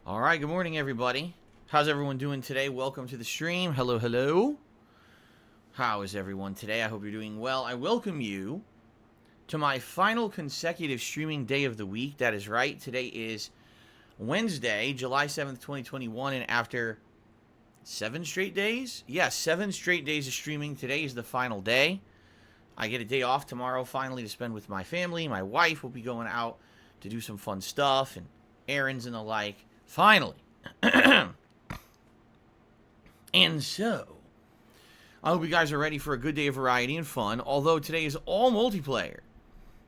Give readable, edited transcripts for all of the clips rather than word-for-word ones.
Alright, good morning everybody. How's everyone doing today? Welcome to the stream. Hello, hello. How is everyone today? I hope you're doing well. I welcome you to my final consecutive streaming day of the week. That is right. Today is Wednesday, July 7th, 2021, and after 7 straight days? Yes, 7 straight days of streaming. Today is the final day. I get a day off tomorrow finally to spend with my family. My wife will be going out to do some fun stuff and errands and the like. Finally. And so, I hope you guys are ready for a good day of variety and fun, although today is all multiplayer.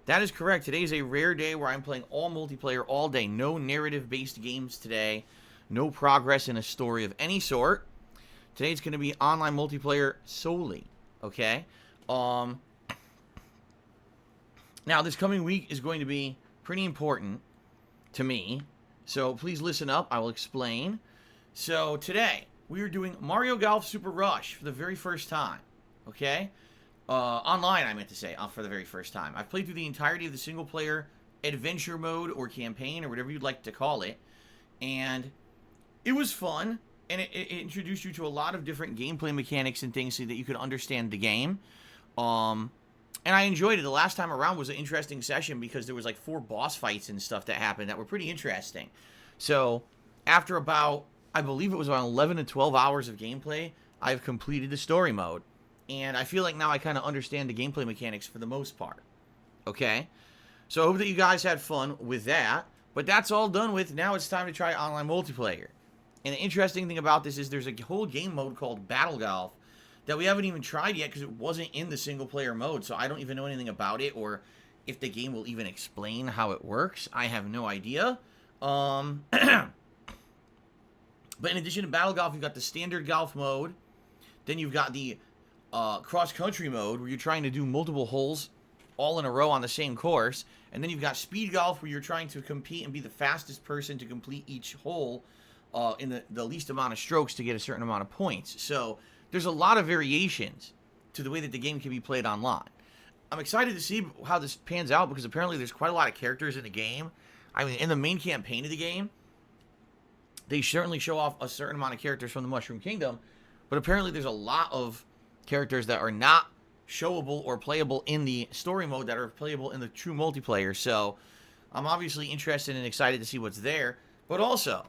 That is correct. Today is a rare day where I'm playing all multiplayer all day. No narrative-based games today. No progress in a story of any sort. Today's going to be online multiplayer solely. Okay? Now, this coming week is going to be pretty important to me. So please listen up. I will explain. So today, we are doing Mario Golf Super Rush for the very first time. Okay? Online, I meant to say, for the very first time. I've played through the entirety of the single-player adventure mode or campaign or whatever you'd like to call it. And it was fun. And it introduced you to a lot of different gameplay mechanics and things so that you could understand the game. And I enjoyed it. The last time around was an interesting session because there was like 4 boss fights and stuff that happened that were pretty interesting. So, after about, I believe it was around 11 to 12 hours of gameplay, I've completed the story mode. And I feel like now I kind of understand the gameplay mechanics for the most part. Okay? So I hope that you guys had fun with that. But that's all done with. Now it's time to try online multiplayer. And the interesting thing about this is there's a whole game mode called Battle Golf that we haven't even tried yet because it wasn't in the single-player mode, so I don't even know anything about it, or if the game will even explain how it works. I have no idea. But in addition to Battle Golf, you've got the standard golf mode. Then you've got the cross-country mode, where you're trying to do multiple holes all in a row on the same course. And then you've got speed golf, where you're trying to compete and be the fastest person to complete each hole in the least amount of strokes to get a certain amount of points. So there's a lot of variations to the way that the game can be played online. I'm excited to see how this pans out because apparently there's quite a lot of characters in the game. I mean, in the main campaign of the game, they certainly show off a certain amount of characters from the Mushroom Kingdom, but apparently there's a lot of characters that are not showable or playable in the story mode that are playable in the true multiplayer. So I'm obviously interested and excited to see what's there, but also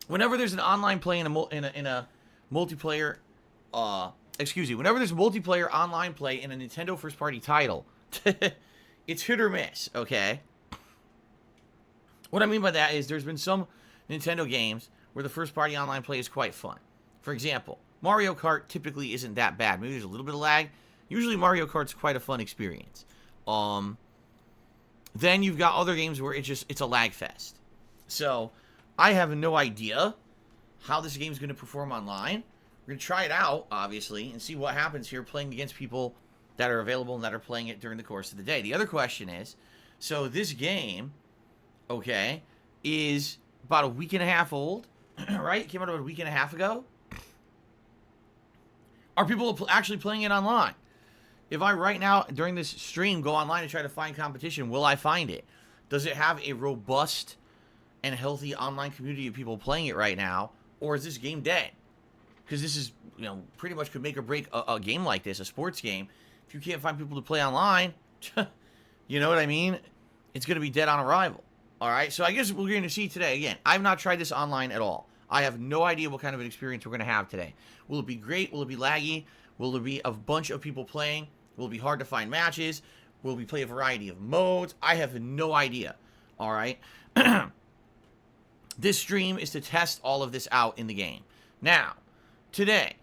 whenever there's an online play in a multiplayer, whenever there's multiplayer online play in a Nintendo first-party title, it's hit or miss, okay? What I mean by that is there's been some Nintendo games where the first-party online play is quite fun. For example, Mario Kart typically isn't that bad. Maybe there's a little bit of lag. Usually Mario Kart's quite a fun experience. Then you've got other games where it's a lag fest. So, I have no idea how this game's going to perform online. We're going to try it out, obviously, and see what happens here playing against people that are available and that are playing it during the course of the day. The other question is, so this game, okay, is about a week and a half old, right? It came out about a week and a half ago. Are people actually playing it online? If I right now, during this stream, go online and try to find competition, will I find it? Does it have a robust and healthy online community of people playing it right now? Or is this game dead? Because this is, pretty much could make or break a game like this, a sports game. If you can't find people to play online, you know what I mean? It's going to be dead on arrival. All right, so I guess we're going to see today. Again, I've not tried this online at all. I have no idea what kind of an experience we're going to have today. Will it be great? Will it be laggy? Will there be a bunch of people playing? Will it be hard to find matches? Will we play a variety of modes? I have no idea. All right. This stream is to test all of this out in the game. Now, today,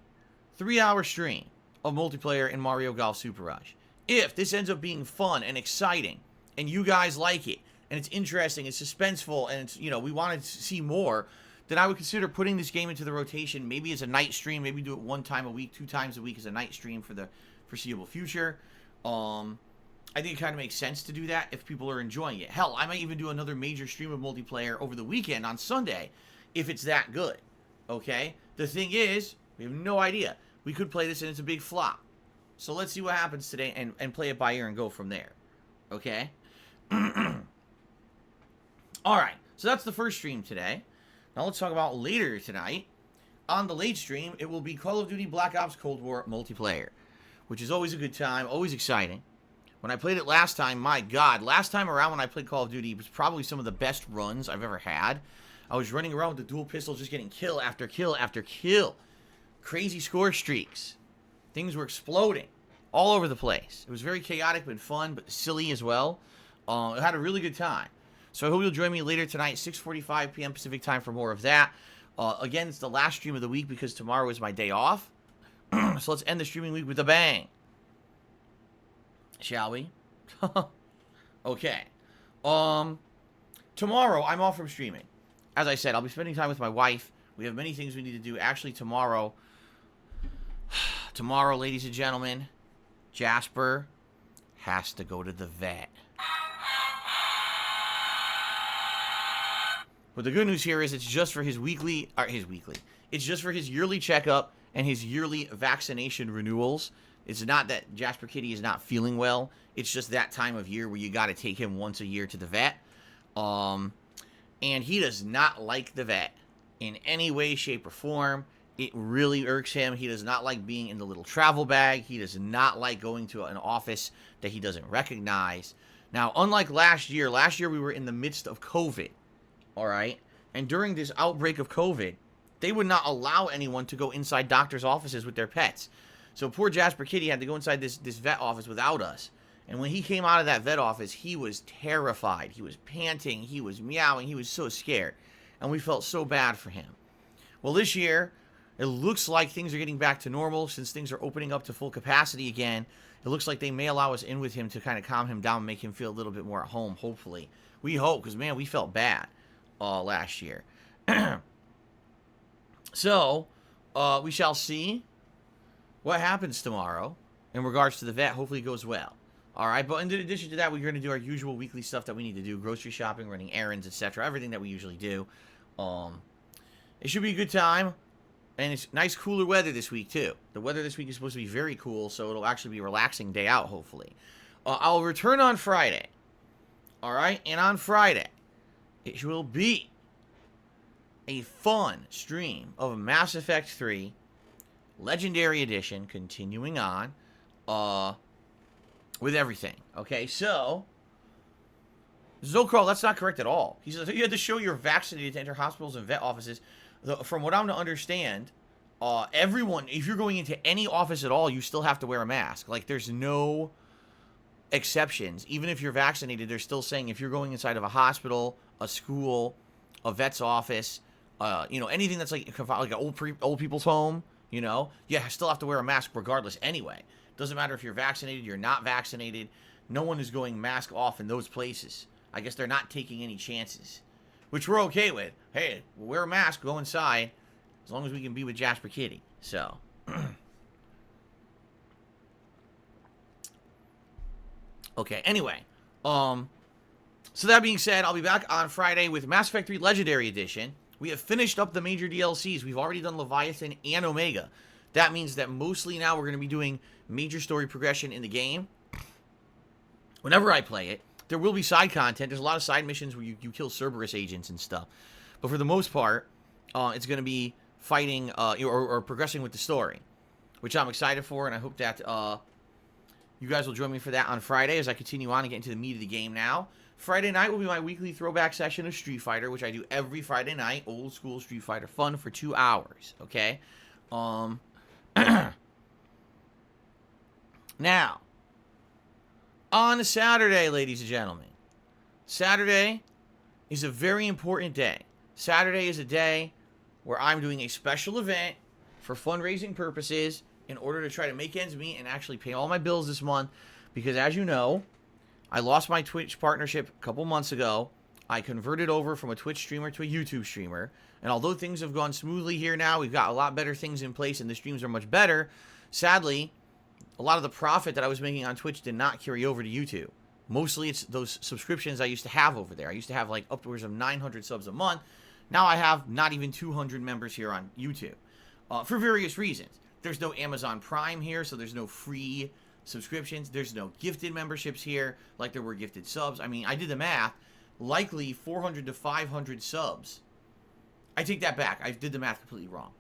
3-hour stream of multiplayer in Mario Golf Super Rush. If this ends up being fun and exciting, and you guys like it, and it's interesting, it's suspenseful, and it's, we want to see more, then I would consider putting this game into the rotation, maybe as a night stream, maybe do it 1 time a week, 2 times a week as a night stream for the foreseeable future. I think it kind of makes sense to do that if people are enjoying it. Hell, I might even do another major stream of multiplayer over the weekend on Sunday if it's that good. Okay? The thing is, we have no idea. We could play this and it's a big flop. So let's see what happens today and play it by ear and go from there. Okay? Alright. So that's the first stream today. Now let's talk about later tonight. On the late stream, it will be Call of Duty Black Ops Cold War multiplayer, which is always a good time, always exciting. When I played it last time, my God, last time around when I played Call of Duty, it was probably some of the best runs I've ever had. I was running around with the dual pistol, just getting kill after kill after kill. Crazy score streaks. Things were exploding all over the place. It was very chaotic but fun, but silly as well. I had a really good time. So I hope you'll join me later tonight, 6:45 p.m. Pacific time for more of that. Again, it's the last stream of the week because tomorrow is my day off. So let's end the streaming week with a bang. Shall we? Okay. Tomorrow, I'm off from streaming. As I said, I'll be spending time with my wife. We have many things we need to do. Actually, tomorrow, ladies and gentlemen, Jasper has to go to the vet. But the good news here is it's just for his it's just for his yearly checkup and his yearly vaccination renewals. It's not that Jasper Kitty is not feeling well. It's just that time of year where you got to take him once a year to the vet. And he does not like the vet in any way, shape, or form. It really irks him. He does not like being in the little travel bag. He does not like going to an office that he doesn't recognize. Now, unlike last year we were in the midst of COVID. All right. And during this outbreak of COVID, they would not allow anyone to go inside doctors' offices with their pets. So poor Jasper Kitty had to go inside this vet office without us. And when he came out of that vet office, he was terrified. He was panting. He was meowing. He was so scared. And we felt so bad for him. Well, this year, it looks like things are getting back to normal since things are opening up to full capacity again. It looks like they may allow us in with him to kind of calm him down and make him feel a little bit more at home, hopefully. We hope, because, man, we felt bad. Last year. So, we shall see what happens tomorrow in regards to the vet. Hopefully it goes well. Alright, but in addition to that, we're going to do our usual weekly stuff that we need to do. Grocery shopping, running errands, etc. Everything that we usually do. It should be a good time. And it's nice cooler weather this week, too. The weather this week is supposed to be very cool, so it'll actually be a relaxing day out, hopefully. I'll return on Friday. Alright, and on Friday, it will be a fun stream of Mass Effect 3 Legendary Edition, continuing on with everything. Okay, so Zocro, that's not correct at all. He says you had to show you're vaccinated to enter hospitals and vet offices. From what I'm to understand, everyone, if you're going into any office at all, you still have to wear a mask. Like, there's no exceptions. Even if you're vaccinated, they're still saying if you're going inside of a hospital, a school, a vet's office, anything that's like an old people's home, you still have to wear a mask regardless anyway. Doesn't matter if you're vaccinated, you're not vaccinated. No one is going mask off in those places. I guess they're not taking any chances, which we're okay with. Hey, we'll wear a mask, go inside, as long as we can be with Jasper Kitty. So, okay, anyway, so that being said, I'll be back on Friday with Mass Effect 3 Legendary Edition. We have finished up the major DLCs. We've already done Leviathan and Omega. That means that mostly now we're going to be doing major story progression in the game. Whenever I play it, there will be side content. There's a lot of side missions where you kill Cerberus agents and stuff. But for the most part, it's going to be fighting or progressing with the story, which I'm excited for, and I hope that you guys will join me for that on Friday as I continue on and get into the meat of the game now. Friday night will be my weekly throwback session of Street Fighter, which I do every Friday night. Old school Street Fighter fun for 2 hours, okay? Now, on Saturday, ladies and gentlemen, Saturday is a very important day. Saturday is a day where I'm doing a special event for fundraising purposes in order to try to make ends meet and actually pay all my bills this month. Because as you know, I lost my Twitch partnership a couple months ago. I converted over from a Twitch streamer to a YouTube streamer. And although things have gone smoothly here now, we've got a lot better things in place and the streams are much better. Sadly, a lot of the profit that I was making on Twitch did not carry over to YouTube. Mostly it's those subscriptions I used to have over there. I used to have like upwards of 900 subs a month. Now I have not even 200 members here on YouTube. For various reasons. There's no Amazon Prime here, so there's no free subscriptions. There's no gifted memberships here like there were gifted subs. I mean, I did the math. likely 400 to 500 subs. I take that back. I did the math completely wrong.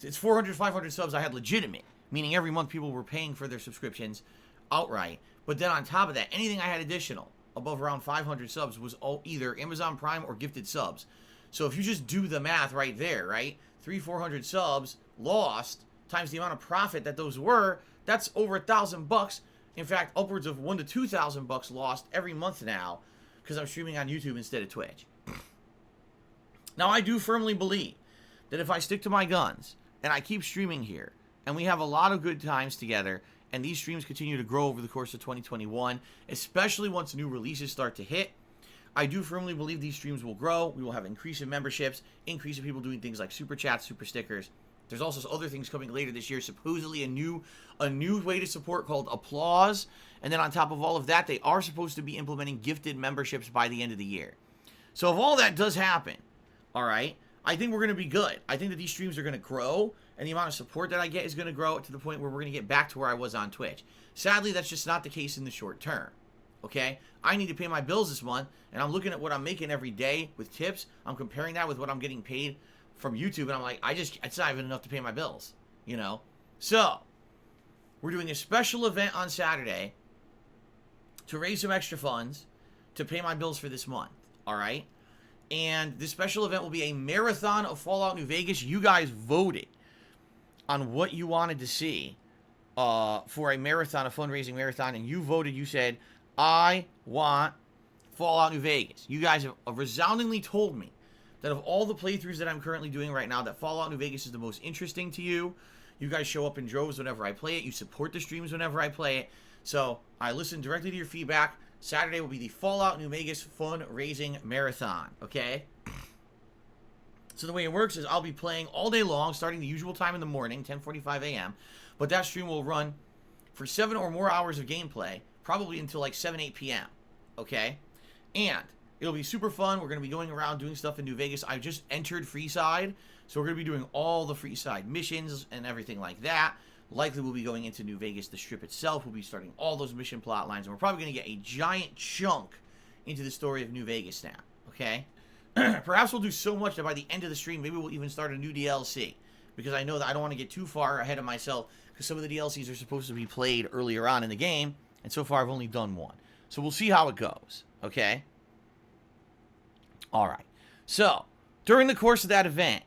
It's 400 to 500 subs I had legitimate, meaning every month people were paying for their subscriptions outright. But then on top of that, anything I had additional above around 500 subs was all either Amazon Prime or gifted subs. So if you just do the math right there, right? 400 subs lost times the amount of profit that those were, that's over $1,000. In fact, upwards of $1,000 to $2,000 lost every month now because I'm streaming on YouTube instead of Twitch. Now, I do firmly believe that if I stick to my guns and I keep streaming here and we have a lot of good times together and these streams continue to grow over the course of 2021, especially once new releases start to hit, I do firmly believe these streams will grow. We will have increase in memberships, increase in people doing things like super chats, super stickers. There's also other things coming later this year, supposedly a new way to support called Applause. And then on top of all of that, they are supposed to be implementing gifted memberships by the end of the year. So if all that does happen, all right, I think we're going to be good. I think that these streams are going to grow, and the amount of support that I get is going to grow to the point where we're going to get back to where I was on Twitch. Sadly, that's just not the case in the short term. Okay, I need to pay my bills this month, and I'm looking at what I'm making every day with tips. I'm comparing that with what I'm getting paid from YouTube, and I'm like, it's not even enough to pay my bills, you know? So, we're doing a special event on Saturday to raise some extra funds to pay my bills for this month, all right? And this special event will be a marathon of Fallout New Vegas. You guys voted on what you wanted to see for a marathon, a fundraising marathon, and you voted, you said, I want Fallout New Vegas. You guys have resoundingly told me that of all the playthroughs that I'm currently doing right now, that Fallout New Vegas is the most interesting to you. You guys show up in droves whenever I play it. You support the streams whenever I play it. So I listen directly to your feedback. Saturday will be the Fallout New Vegas fundraising marathon, okay? So the way it works is I'll be playing all day long, starting the usual time in the morning, 10:45 a.m., but that stream will run for 7 or more hours of gameplay, probably until like 7, 8 p.m., okay? And it'll be super fun. We're going to be going around doing stuff in New Vegas. I just entered Freeside, so we're going to be doing all the Freeside missions and everything like that. Likely we'll be going into New Vegas, the strip itself. We'll be starting all those mission plot lines, and we're probably going to get a giant chunk into the story of New Vegas now, okay? Perhaps we'll do so much that by the end of the stream, maybe we'll even start a new DLC, because I know that I don't want to get too far ahead of myself, because some of the DLCs are supposed to be played earlier on in the game, and so far I've only done one. So we'll see how it goes, okay? All right. So, during the course of that event,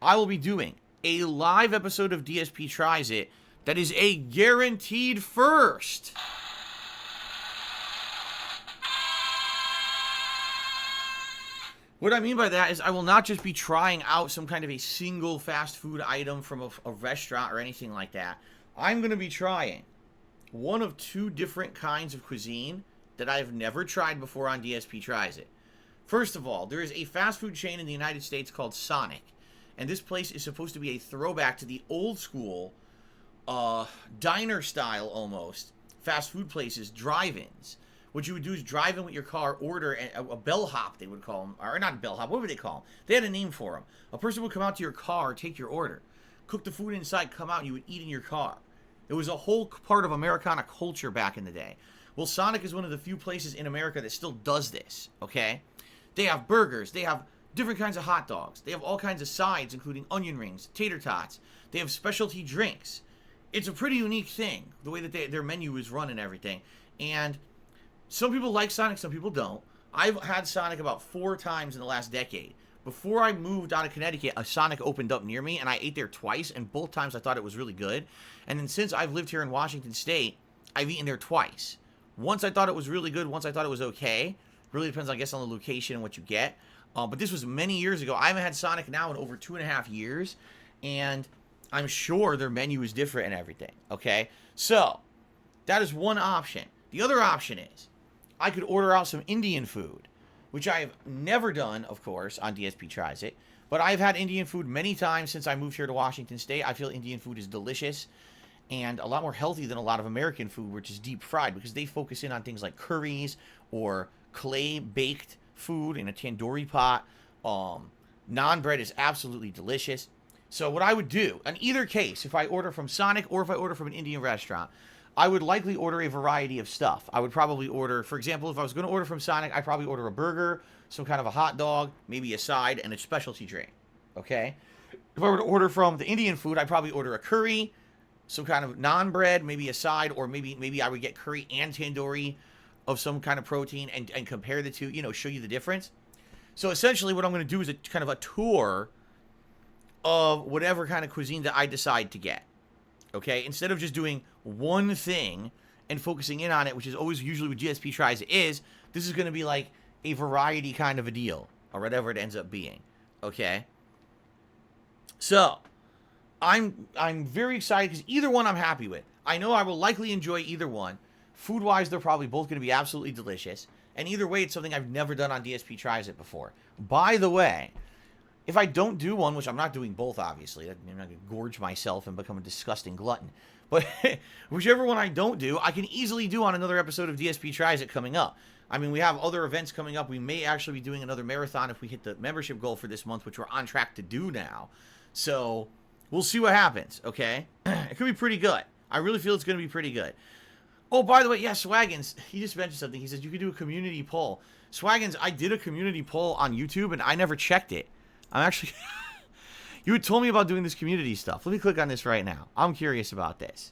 I will be doing a live episode of DSP Tries It that is a guaranteed first. What I mean by that is I will not just be trying out some kind of a single fast food item from a restaurant or anything like that. I'm going to be trying one of 2 different kinds of cuisine that I've never tried before on DSP Tries It. First of all, there is a fast food chain in the United States called Sonic, and this place is supposed to be a throwback to the old school, diner style almost, fast food places, drive-ins. What you would do is drive in with your car, order a bellhop, they would call them, or not a bellhop, what would they call them? They had a name for them. A person would come out to your car, take your order, cook the food inside, come out, and you would eat in your car. It was a whole part of Americana culture back in the day. Well, Sonic is one of the few places in America that still does this, okay? They have burgers, they have different kinds of hot dogs, they have all kinds of sides, including onion rings, tater tots, they have specialty drinks. It's a pretty unique thing, the way that their menu is run and everything. And some people like Sonic, some people don't. I've had Sonic about 4 times in the last decade. Before I moved out of Connecticut, a Sonic opened up near me, and I ate there twice, and both times I thought it was really good. And then since I've lived here in Washington State, I've eaten there twice. Once I thought it was really good, once I thought it was okay. Really depends, I guess, on the location and what you get. But this was many years ago. I haven't had Sonic now in over 2.5 years, and I'm sure their menu is different and everything, okay? So, that is one option. The other option is, I could order out some Indian food, which I have never done, of course, on DSP Tries It, but I've had Indian food many times since I moved here to Washington State. I feel Indian food is delicious and a lot more healthy than a lot of American food, which is deep fried, because they focus in on things like curries or clay-baked food in a tandoori pot. Naan bread is absolutely delicious. So what I would do, in either case, if I order from Sonic or if I order from an Indian restaurant, I would likely order a variety of stuff. I would probably order, for example, if I was going to order from Sonic, I'd probably order a burger, some kind of a hot dog, maybe a side, and a specialty drink. Okay? If I were to order from the Indian food, I'd probably order a curry, some kind of naan bread, maybe a side, or maybe I would get curry and tandoori of some kind of protein and compare the two, show you the difference. So essentially what I'm going to do is a kind of a tour of whatever kind of cuisine that I decide to get. Okay? Instead of just doing one thing and focusing in on it, which is always usually what GSP tries is, this is going to be like a variety kind of a deal, or whatever it ends up being. Okay? So, I'm very excited because either one I'm happy with. I know I will likely enjoy either one. Food-wise, they're probably both going to be absolutely delicious. And either way, it's something I've never done on DSP Tries It before. By the way, if I don't do one, which I'm not doing both, obviously, I'm not going to gorge myself and become a disgusting glutton. But whichever one I don't do, I can easily do on another episode of DSP Tries It coming up. I mean, we have other events coming up. We may actually be doing another marathon if we hit the membership goal for this month, which we're on track to do now. So, we'll see what happens, okay? It could be pretty good. I really feel it's going to be pretty good. Oh, by the way, yeah, Swaggins, he just mentioned something. He said you could do a community poll. Swaggins, I did a community poll on YouTube, and I never checked it. I'm actually... You had told me about doing this community stuff. Let me click on this right now. I'm curious about this.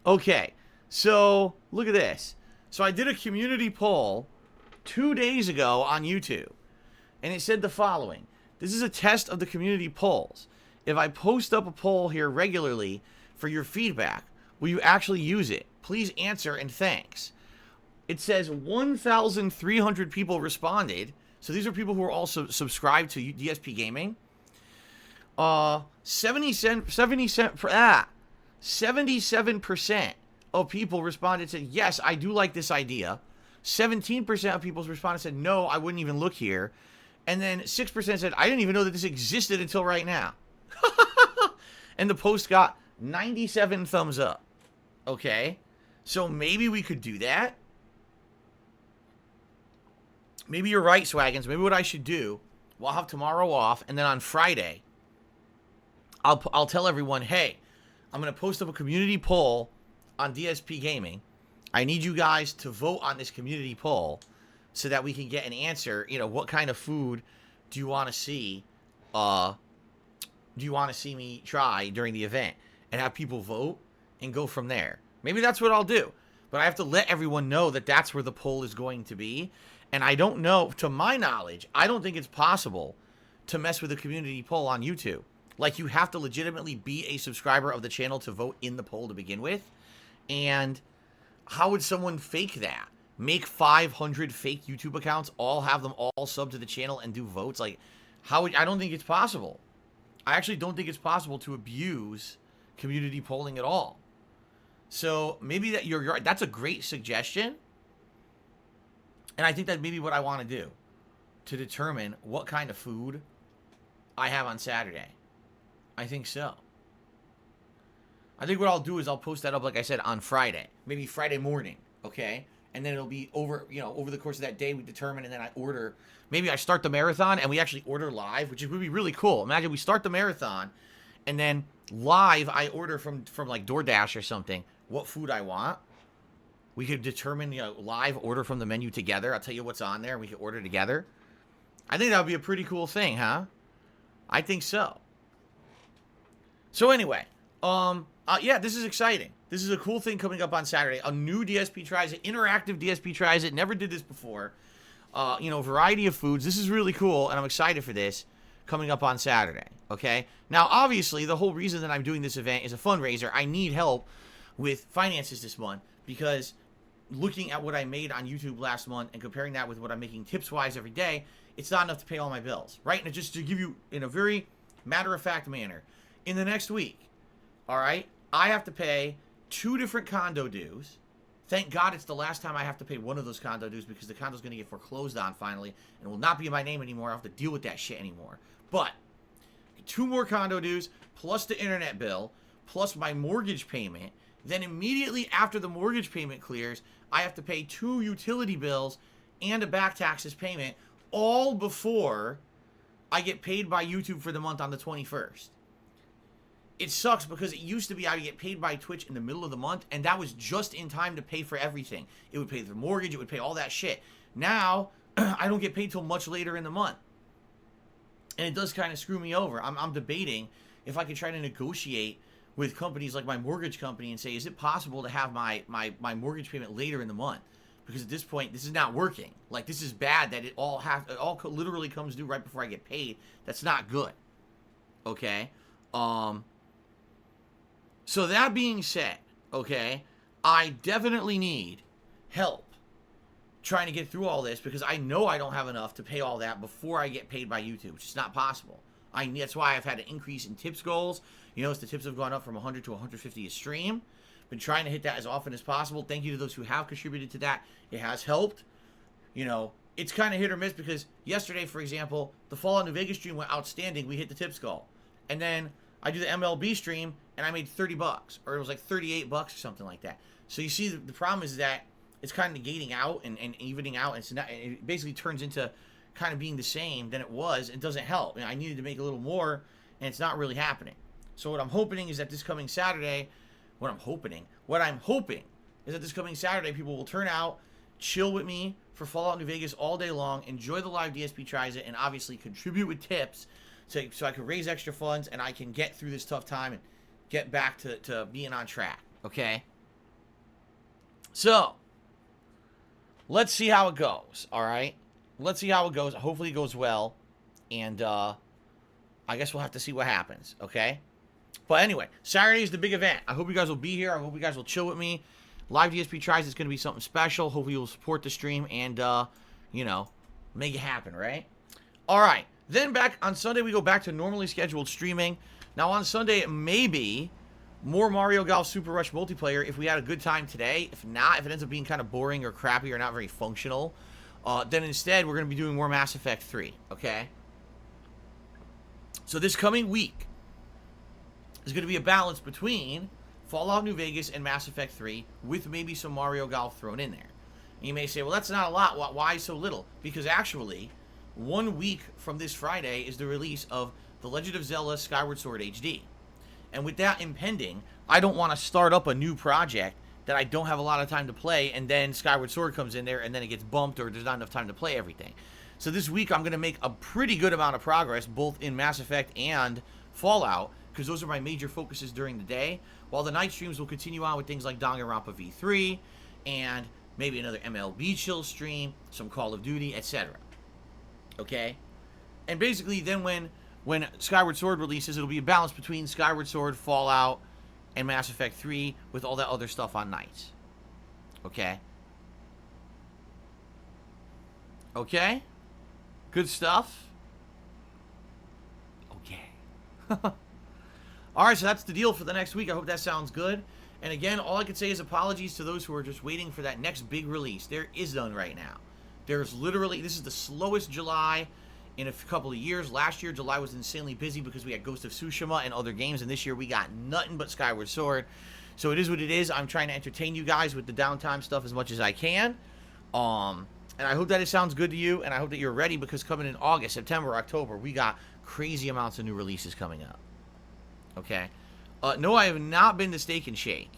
Okay, so look at this. So I did a community poll 2 days ago on YouTube, and it said the following. This is a test of the community polls. If I post up a poll here regularly for your feedback, will you actually use it? Please answer and thanks. It says 1,300 people responded. So these are people who are also subscribed to DSPGaming. 77% of people responded, said, yes, I do like this idea. 17% of people responded, said, no, I wouldn't even look here. And then 6% said, I didn't even know that this existed until right now. And the post got 97 thumbs up. Okay. So maybe we could do that. Maybe you're right, Swaggins. Maybe what I should do, we'll have tomorrow off, and then on Friday, I'll tell everyone, hey, I'm going to post up a community poll on DSP Gaming. I need you guys to vote on this community poll so that we can get an answer. What kind of food do you want to see? Do you want to see me try during the event? And have people vote and go from there. Maybe that's what I'll do. But I have to let everyone know that that's where the poll is going to be. And I don't know, to my knowledge, I don't think it's possible to mess with a community poll on YouTube. Like, you have to legitimately be a subscriber of the channel to vote in the poll to begin with. And how would someone fake that? Make 500 fake YouTube accounts, all have them all sub to the channel and do votes? Like, I don't think it's possible. I actually don't think it's possible to abuse community polling at all. So maybe that's a great suggestion. And I think that may be what I want to do to determine what kind of food I have on Saturday. I think so. I think what I'll do is I'll post that up, like I said, on Friday. Maybe Friday morning, okay? And then it'll be over the course of that day we determine, and then I order. Maybe I start the marathon and we actually order live, which would be really cool. Imagine we start the marathon and then live I order from like DoorDash or something what food I want. We could determine, live order from the menu together. I'll tell you what's on there and we could order together. I think that would be a pretty cool thing, huh? I think so. So anyway, yeah, this is exciting. This is a cool thing coming up on Saturday. A new DSP Tries It, interactive DSP Tries It. Never did this before. Variety of foods. This is really cool, and I'm excited for this coming up on Saturday, okay? Now, obviously, the whole reason that I'm doing this event is a fundraiser. I need help with finances this month because looking at what I made on YouTube last month and comparing that with what I'm making tips-wise every day, it's not enough to pay all my bills, right? And just to give you, in a very matter-of-fact manner, in the next week, all right, I have to pay 2 different condo dues. Thank God it's the last time I have to pay one of those condo dues because the condo's going to get foreclosed on finally and will not be in my name anymore. I don't have to deal with that shit anymore. But 2 more condo dues plus the internet bill plus my mortgage payment. Then immediately after the mortgage payment clears, I have to pay 2 utility bills and a back taxes payment all before I get paid by YouTube for the month on the 21st. It sucks because it used to be I would get paid by Twitch in the middle of the month, and that was just in time to pay for everything. It would pay the mortgage, it would pay all that shit. Now, I don't get paid till much later in the month. And it does kind of screw me over. I'm debating if I could try to negotiate with companies like my mortgage company and say, is it possible to have my mortgage payment later in the month? Because at this point, this is not working. Like, this is bad that it all literally comes due right before I get paid. That's not good. Okay? So that being said, okay, I definitely need help trying to get through all this because I know I don't have enough to pay all that before I get paid by YouTube, which is not possible. That's why I've had an increase in tips goals. You notice the tips have gone up from 100 to 150 a stream. Been trying to hit that as often as possible. Thank you to those who have contributed to that. It has helped. You know, it's kind of hit or miss because yesterday, for example, the Fallout New Vegas stream went outstanding. We hit the tips goal. And then I do the MLB stream and I made $30, or it was like $38 or something like that. So you see, the problem is that it's kind of negating out and evening out. And it basically turns into kind of being the same than it was. It doesn't help. I needed to make a little more, and it's not really happening. So what I'm hoping is that this coming Saturday, what I'm hoping is that this coming Saturday, people will turn out, chill with me for Fallout New Vegas all day long, enjoy the live DSP Tries It, and obviously contribute with tips so I can raise extra funds and I can get through this tough time and get back to being on track. Okay? So, let's see how it goes, all right? Let's see how it goes. Hopefully it goes well. And I guess we'll have to see what happens, okay? But anyway, Saturday is the big event. I hope you guys will be here. I hope you guys will chill with me. Live DSP Tries is going to be something special. Hopefully you'll support the stream and, you know, make it happen, right? All right. Then back on Sunday, we go back to normally scheduled streaming. Now on Sunday, it may be more Mario Golf Super Rush multiplayer if we had a good time today. If not, if it ends up being kind of boring or crappy or not very functional, then instead we're going to be doing more Mass Effect 3, okay? So this coming week is going to be a balance between Fallout New Vegas and Mass Effect 3 with maybe some Mario Golf thrown in there. And you may say, well, that's not a lot. Why so little? Because actually, 1 week from this Friday is the release of The Legend of Zelda Skyward Sword HD. And with that impending, I don't want to start up a new project that I don't have a lot of time to play, and then Skyward Sword comes in there, and then it gets bumped, or there's not enough time to play everything. So this week, I'm going to make a pretty good amount of progress, both in Mass Effect and Fallout, because those are my major focuses during the day, while the night streams will continue on with things like Danganronpa V3, and maybe another MLB chill stream, some Call of Duty, etc. Okay? And basically, then when Skyward Sword releases, it'll be a balance between Skyward Sword, Fallout, and Mass Effect 3 with all that other stuff on nights. Okay? Okay? Good stuff? Okay. Alright, so that's the deal for the next week. I hope that sounds good. And again, all I can say is apologies to those who are just waiting for that next big release. There is none right now. There's literally, this is the slowest July in a couple of years. Last year, July was insanely busy because we had Ghost of Tsushima and other games, and this year we got nothing but Skyward Sword. So it is what it is. I'm trying to entertain you guys with the downtime stuff as much as I can. And I hope that it sounds good to you, and I hope that you're ready, because coming in August, September, October, we got crazy amounts of new releases coming up. Okay? No, I have not been to Steak and Shake.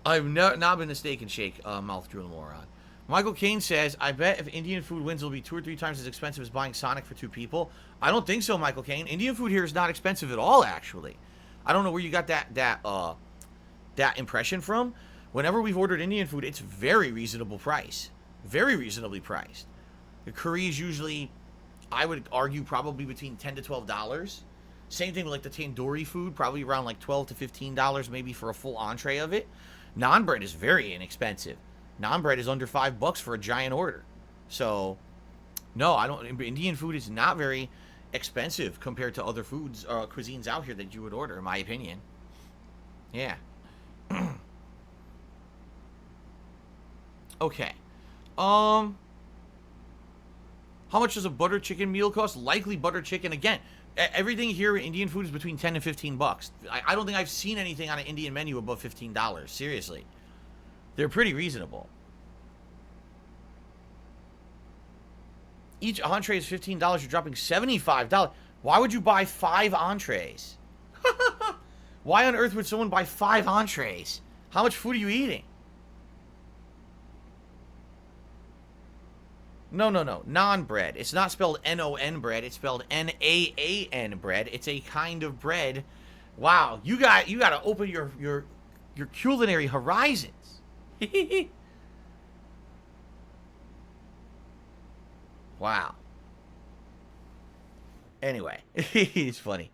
I have not been to Steak and Shake, mouth drooling moron. Michael Caine says, I bet if Indian food wins, it'll be 2 or 3 times as expensive as buying Sonic for 2 people. I don't think so, Michael Caine. Indian food here is not expensive at all, actually. I don't know where you got that impression from. Whenever we've ordered Indian food, it's very reasonable price. Very reasonably priced. The curry is usually, I would argue, probably between $10 to $12. Same thing with like the tandoori food, probably around like $12 to $15 maybe for a full entree of it. Naan bread is very inexpensive. Naan bread is under $5 for a giant order. So, no, Indian food is not very expensive compared to other foods, cuisines out here that you would order, in my opinion. Yeah. Okay. How much does a butter chicken meal cost? Likely butter chicken. Again, everything here in Indian food is between $10 and $15. I don't think I've seen anything on an Indian menu above $15. Seriously. They're pretty reasonable. Each entree is $15. You're dropping $75. Why would you buy 5 entrees? Why on earth would someone buy 5 entrees? How much food are you eating? No. Non-bread. It's not spelled N-O-N bread. It's spelled N-A-A-N bread. It's a kind of bread. Wow, you got to open your culinary horizons. Wow. Anyway, it's funny.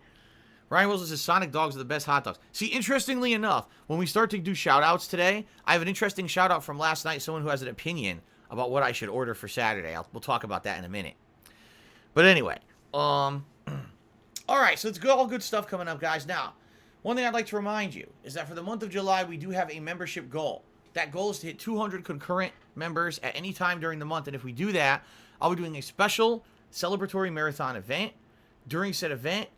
Ryan Wilson says Sonic dogs are the best hot dogs. See, interestingly enough, when we start to do shout-outs today, I have an interesting shout-out from last night, someone who has an opinion about what I should order for Saturday. We'll talk about that in a minute. But anyway, all right, so it's all good stuff coming up, guys. Now, one thing I'd like to remind you is that for the month of July, we do have a membership goal. That goal is to hit 200 concurrent members at any time during the month, and if we do that, I'll be doing a special celebratory marathon event. During said event,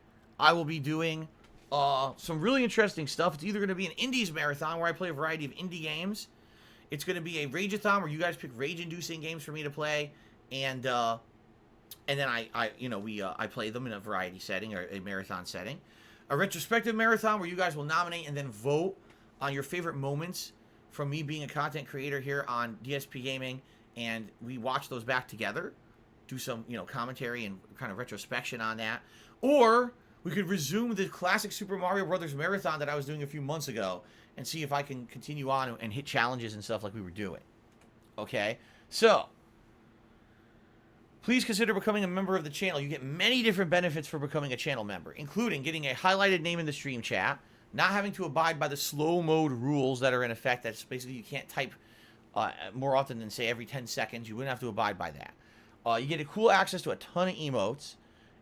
I will be doing some really interesting stuff. It's either going to be an Indies marathon where I play a variety of indie games. It's going to be a Rageathon where you guys pick rage-inducing games for me to play, and then I play them in a variety setting or a marathon setting. A retrospective marathon where you guys will nominate and then vote on your favorite moments from me being a content creator here on DSPGaming, and we watch those back together. Do some, commentary and kind of retrospection on that. Or we could resume the classic Super Mario Brothers marathon that I was doing a few months ago and see if I can continue on and hit challenges and stuff like we were doing. Okay? So, please consider becoming a member of the channel. You get many different benefits for becoming a channel member, including getting a highlighted name in the stream chat, not having to abide by the slow mode rules that are in effect. That's basically you can't type more often than, say, every 10 seconds. You wouldn't have to abide by that. You get a cool access to a ton of emotes.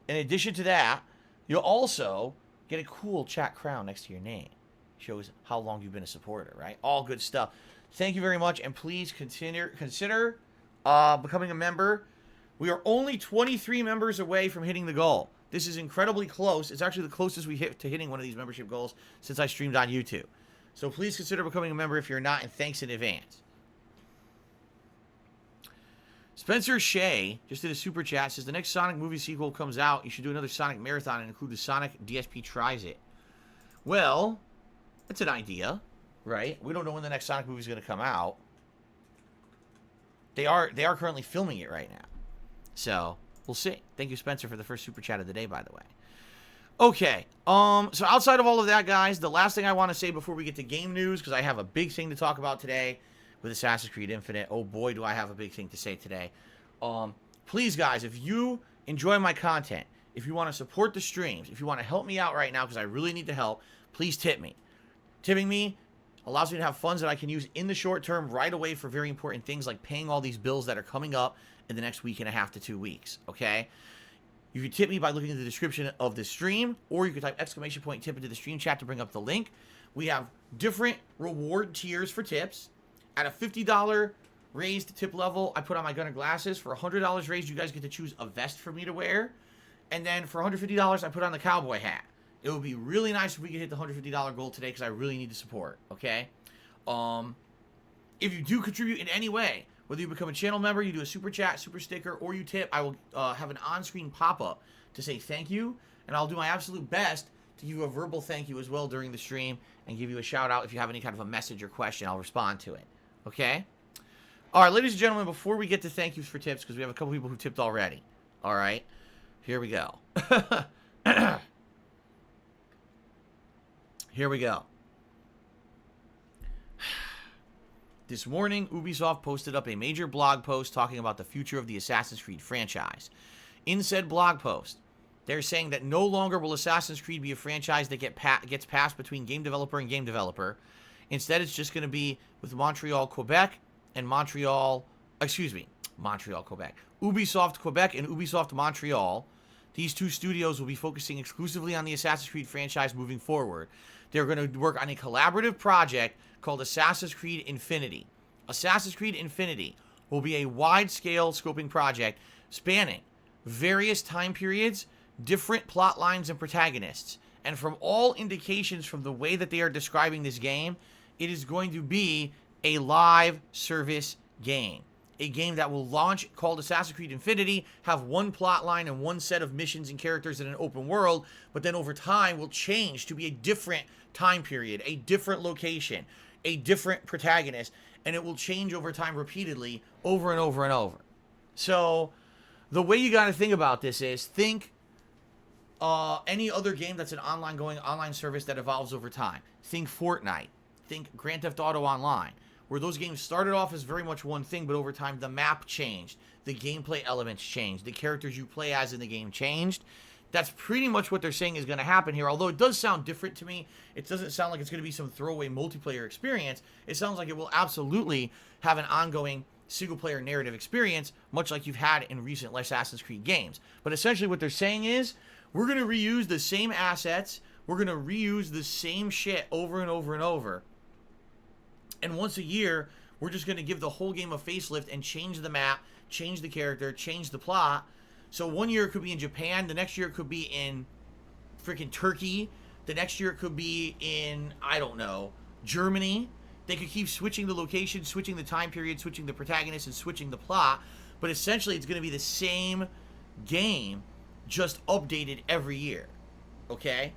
In addition to that, you'll also get a cool chat crown next to your name. Shows how long you've been a supporter, right? All good stuff. Thank you very much, and please consider becoming a member. We are only 23 members away from hitting the goal. This is incredibly close. It's actually the closest we hit to hitting one of these membership goals since I streamed on YouTube. So please consider becoming a member if you're not, and thanks in advance. Spencer Shea just did a super chat. Says the next Sonic movie sequel comes out, you should do another Sonic marathon and include the Sonic DSP Tries It. Well, that's an idea, right? We don't know when the next Sonic movie is going to come out. They are currently filming it right now, so we'll see. Thank you, Spencer, for the first super chat of the day, by the way. Okay, so outside of all of that, guys, the last thing I want to say before we get to game news, because I have a big thing to talk about today with Assassin's Creed Infinite. Oh boy, do I have a big thing to say today. Please, guys, if you enjoy my content, if you want to support the streams, if you want to help me out right now, because I really need the help, please tip me. Tipping me allows me to have funds that I can use in the short term right away for very important things like paying all these bills that are coming up in the next week and a half to 2 weeks, okay? You can tip me by looking at the description of the stream, or you can type exclamation point tip into the stream chat to bring up the link. We have different reward tiers for tips. At a $50 raised tip level, I put on my Gunner glasses. For $100 raised, you guys get to choose a vest for me to wear. And then for $150, I put on the cowboy hat. It would be really nice if we could hit the $150 goal today because I really need the support, okay? If you do contribute in any way, whether you become a channel member, you do a super chat, super sticker, or you tip, I will have an on-screen pop-up to say thank you. And I'll do my absolute best to give you a verbal thank you as well during the stream and give you a shout-out if you have any kind of a message or question. I'll respond to it. Okay? All right, ladies and gentlemen, before we get to thank yous for tips, because we have a couple people who tipped already. All right? Here we go. Here we go. This morning, Ubisoft posted up a major blog post talking about the future of the Assassin's Creed franchise. In said blog post, they're saying that no longer will Assassin's Creed be a franchise that gets passed between game developer and game developer. Instead, it's just going to be with Montreal, Quebec, and Montreal, Quebec. Ubisoft, Quebec, and Ubisoft, Montreal. These two studios will be focusing exclusively on the Assassin's Creed franchise moving forward. They're going to work on a collaborative project called Assassin's Creed Infinity. Assassin's Creed Infinity will be a wide-scale scoping project spanning various time periods, different plot lines, and protagonists. And from all indications from the way that they are describing this game, it is going to be a live service game. A game that will launch called Assassin's Creed Infinity, have one plot line and one set of missions and characters in an open world, but then over time will change to be a different time period, a different location, a different protagonist, and it will change over time repeatedly over and over and over. So the way you got to think about this is think any other game that's an online service that evolves over time. Think Fortnite. Think Grand Theft Auto Online, where those games started off as very much one thing, but over time the map changed, the gameplay elements changed, the characters you play as in the game changed. That's pretty much what they're saying is going to happen here. Although it does sound different to me, it doesn't sound like it's going to be some throwaway multiplayer experience. It sounds like it will absolutely have an ongoing single-player narrative experience, much like you've had in recent Assassin's Creed games. But essentially what they're saying is, we're going to reuse the same assets, we're going to reuse the same shit over and over and over. And once a year, we're just going to give the whole game a facelift and change the map, change the character, change the plot. So one year it could be in Japan, the next year it could be in freaking Turkey, the next year it could be in, I don't know, Germany. They could keep switching the location, switching the time period, switching the protagonist, and switching the plot. But essentially it's going to be the same game, just updated every year. Okay?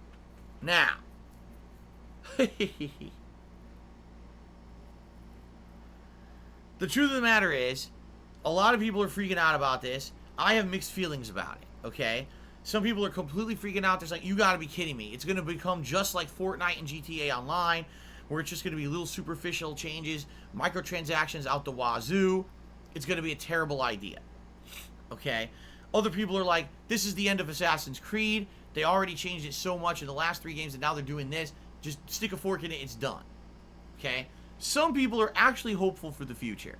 Now. The truth of the matter is, a lot of people are freaking out about this. I have mixed feelings about it, okay? Some people are completely freaking out. They're like, you gotta be kidding me. It's gonna become just like Fortnite and GTA Online, where it's just gonna be little superficial changes, microtransactions out the wazoo. It's gonna be a terrible idea, okay? Other people are like, this is the end of Assassin's Creed. They already changed it so much in the last 3 games, and now they're doing this. Just stick a fork in it, it's done, okay? Some people are actually hopeful for the future.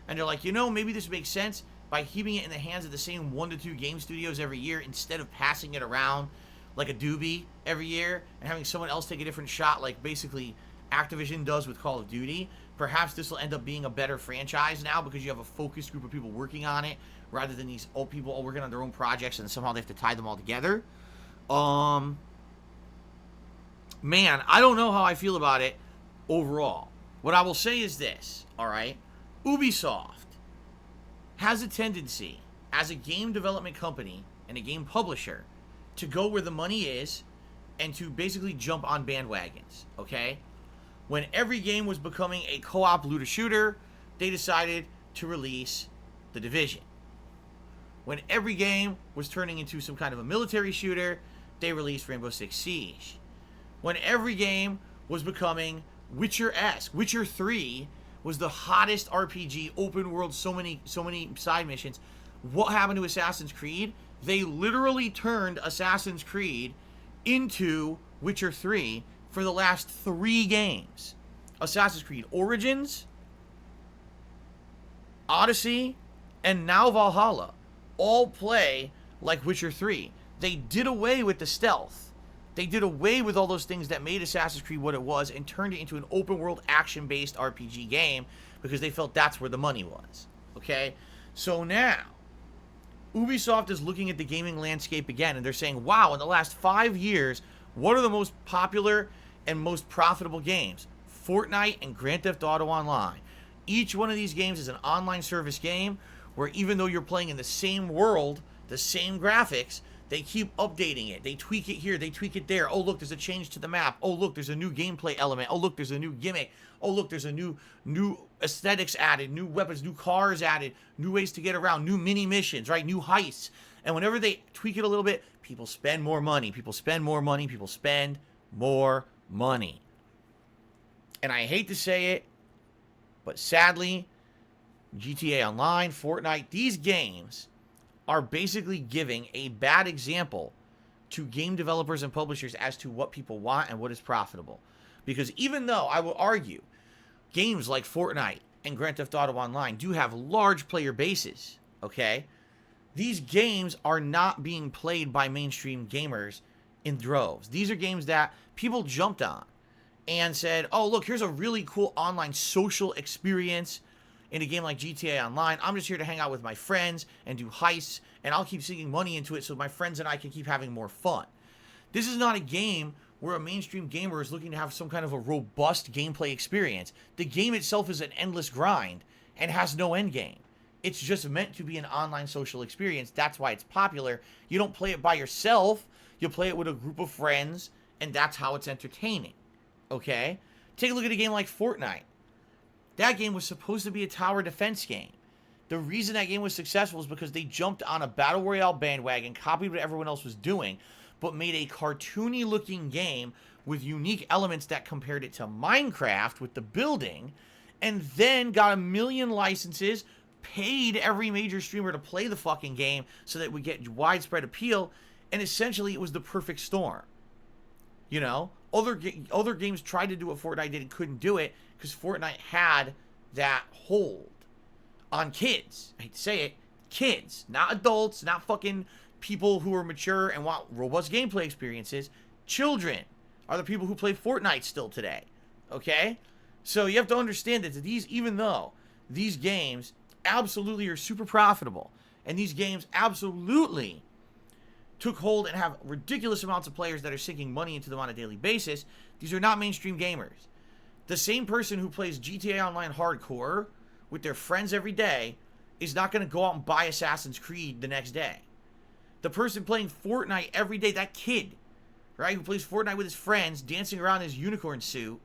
And they're like, maybe this makes sense by keeping it in the hands of the same 1 to 2 game studios every year instead of passing it around like a doobie every year and having someone else take a different shot like basically Activision does with Call of Duty. Perhaps this will end up being a better franchise now because you have a focused group of people working on it rather than these old people all working on their own projects and somehow they have to tie them all together. Man, I don't know how I feel about it overall. What I will say is this, alright? Ubisoft has a tendency, as a game development company and a game publisher, to go where the money is and to basically jump on bandwagons, okay? When every game was becoming a co-op looter-shooter, they decided to release The Division. When every game was turning into some kind of a military shooter, they released Rainbow Six Siege. When every game was becoming Witcher-esque, Witcher 3 was the hottest RPG, open world, so many side missions. What happened to Assassin's Creed? They literally turned Assassin's Creed into Witcher 3 for the last 3 games. Assassin's Creed Origins, Odyssey, and now Valhalla all play like Witcher 3. They did away with the stealth. They did away with all those things that made Assassin's Creed what it was and turned it into an open-world, action-based RPG game because they felt that's where the money was. Okay? So now, Ubisoft is looking at the gaming landscape again, and they're saying, wow, in the last 5 years, what are the most popular and most profitable games? Fortnite and Grand Theft Auto Online. Each one of these games is an online service game where even though you're playing in the same world, the same graphics, they keep updating it. They tweak it here. They tweak it there. Oh, look, there's a change to the map. Oh, look, there's a new gameplay element. Oh, look, there's a new gimmick. Oh, look, there's a new aesthetics added, new weapons, new cars added, new ways to get around, new mini missions, right? New heists. And whenever they tweak it a little bit, people spend more money. People spend more money. People spend more money. And I hate to say it, but sadly, GTA Online, Fortnite, these games are basically giving a bad example to game developers and publishers as to what people want and what is profitable. Because even though I will argue games like Fortnite and Grand Theft Auto Online do have large player bases, okay? These games are not being played by mainstream gamers in droves. These are games that people jumped on and said, oh, look, here's a really cool online social experience in a game like GTA Online. I'm just here to hang out with my friends and do heists, and I'll keep sinking money into it so my friends and I can keep having more fun. This is not a game where a mainstream gamer is looking to have some kind of a robust gameplay experience. The game itself is an endless grind and has no end game. It's just meant to be an online social experience. That's why it's popular. You don't play it by yourself. You play it with a group of friends, and that's how it's entertaining. Okay? Take a look at a game like Fortnite. That game was supposed to be a tower defense game. The reason that game was successful is because they jumped on a Battle Royale bandwagon, copied what everyone else was doing, but made a cartoony looking game with unique elements that compared it to Minecraft with the building, and then got a million licenses, paid every major streamer to play the fucking game so that we get widespread appeal, and essentially it was the perfect storm. You know, other games tried to do what Fortnite did and couldn't do it because Fortnite had that hold on kids. I hate to say it, kids, not adults, not fucking people who are mature and want robust gameplay experiences. Children are the people who play Fortnite still today. Okay? So you have to understand that these, even though these games absolutely are super profitable, and these games absolutely took hold and have ridiculous amounts of players that are sinking money into them on a daily basis, these are not mainstream gamers. The same person who plays GTA Online Hardcore with their friends every day is not going to go out and buy Assassin's Creed the next day. The person playing Fortnite every day, that kid, right, who plays Fortnite with his friends, dancing around in his unicorn suit,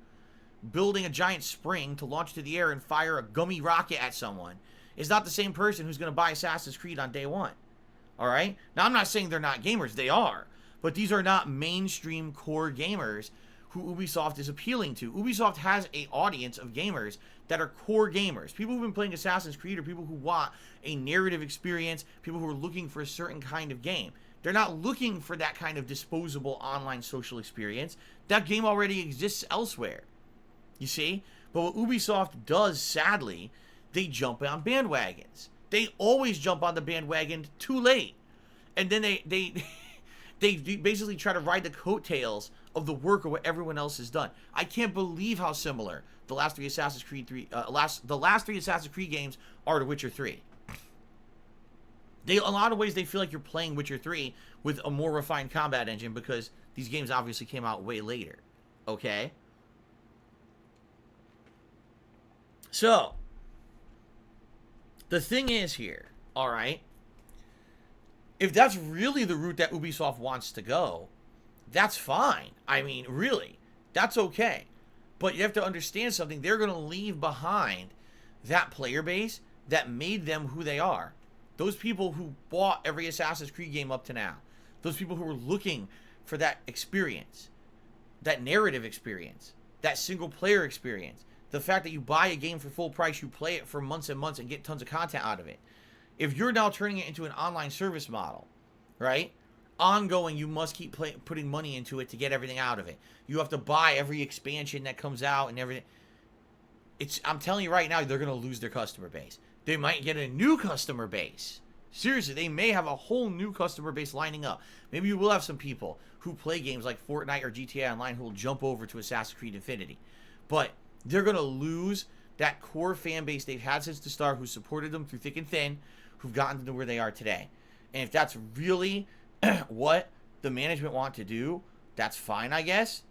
building a giant spring to launch to the air and fire a gummy rocket at someone, is not the same person who's going to buy Assassin's Creed on day one. All right? Now, I'm not saying they're not gamers. They are. But these are not mainstream core gamers who Ubisoft is appealing to. Ubisoft has an audience of gamers that are core gamers. People who've been playing Assassin's Creed, or people who want a narrative experience, people who are looking for a certain kind of game. They're not looking for that kind of disposable online social experience. That game already exists elsewhere. You see? But what Ubisoft does, sadly, they jump on bandwagons. They always jump on the bandwagon too late. And then they basically try to ride the coattails of the work of what everyone else has done. I can't believe how similar the last three Assassin's Creed games are to Witcher 3. A lot of ways they feel like you're playing Witcher 3 with a more refined combat engine because these games obviously came out way later. Okay? So, the thing is here, all right, if that's really the route that Ubisoft wants to go, that's fine. I mean, really, that's okay. But you have to understand something. They're going to leave behind that player base that made them who they are. Those people who bought every Assassin's Creed game up to now. Those people who were looking for that experience, that narrative experience, that single player experience. The fact that you buy a game for full price, you play it for months and months and get tons of content out of it. If you're now turning it into an online service model, right? Ongoing, you must keep putting money into it to get everything out of it. You have to buy every expansion that comes out and everything. I'm telling you right now, they're going to lose their customer base. They might get a new customer base. Seriously, they may have a whole new customer base lining up. Maybe you will have some people who play games like Fortnite or GTA Online who will jump over to Assassin's Creed Infinity. But they're going to lose that core fan base they've had since the start, who supported them through thick and thin, who've gotten to where they are today. And if that's really what the management want to do, that's fine, I guess.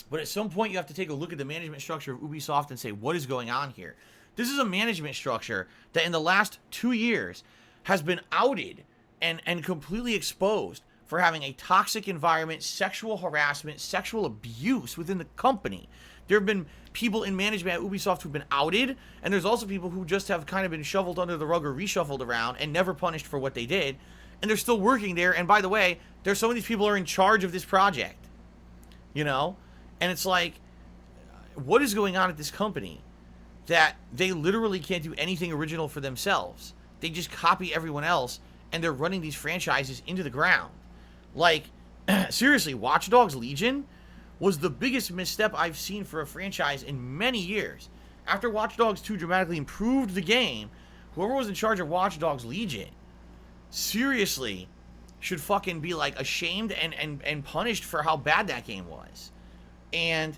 But at some point, you have to take a look at the management structure of Ubisoft and say, what is going on here? This is a management structure that in the last 2 years has been outed and completely exposed for having a toxic environment, sexual harassment, sexual abuse within the company. There have been people in management at Ubisoft who've been outed, and there's also people who just have kind of been shoveled under the rug or reshuffled around and never punished for what they did, and they're still working there. And by the way, there's some of these people are in charge of this project, you know? And it's like, what is going on at this company that they literally can't do anything original for themselves? They just copy everyone else, and they're running these franchises into the ground. Like, seriously, Watch Dogs Legion was the biggest misstep I've seen for a franchise in many years. After Watch Dogs 2 dramatically improved the game, whoever was in charge of Watch Dogs Legion seriously should fucking be like ashamed and punished for how bad that game was. And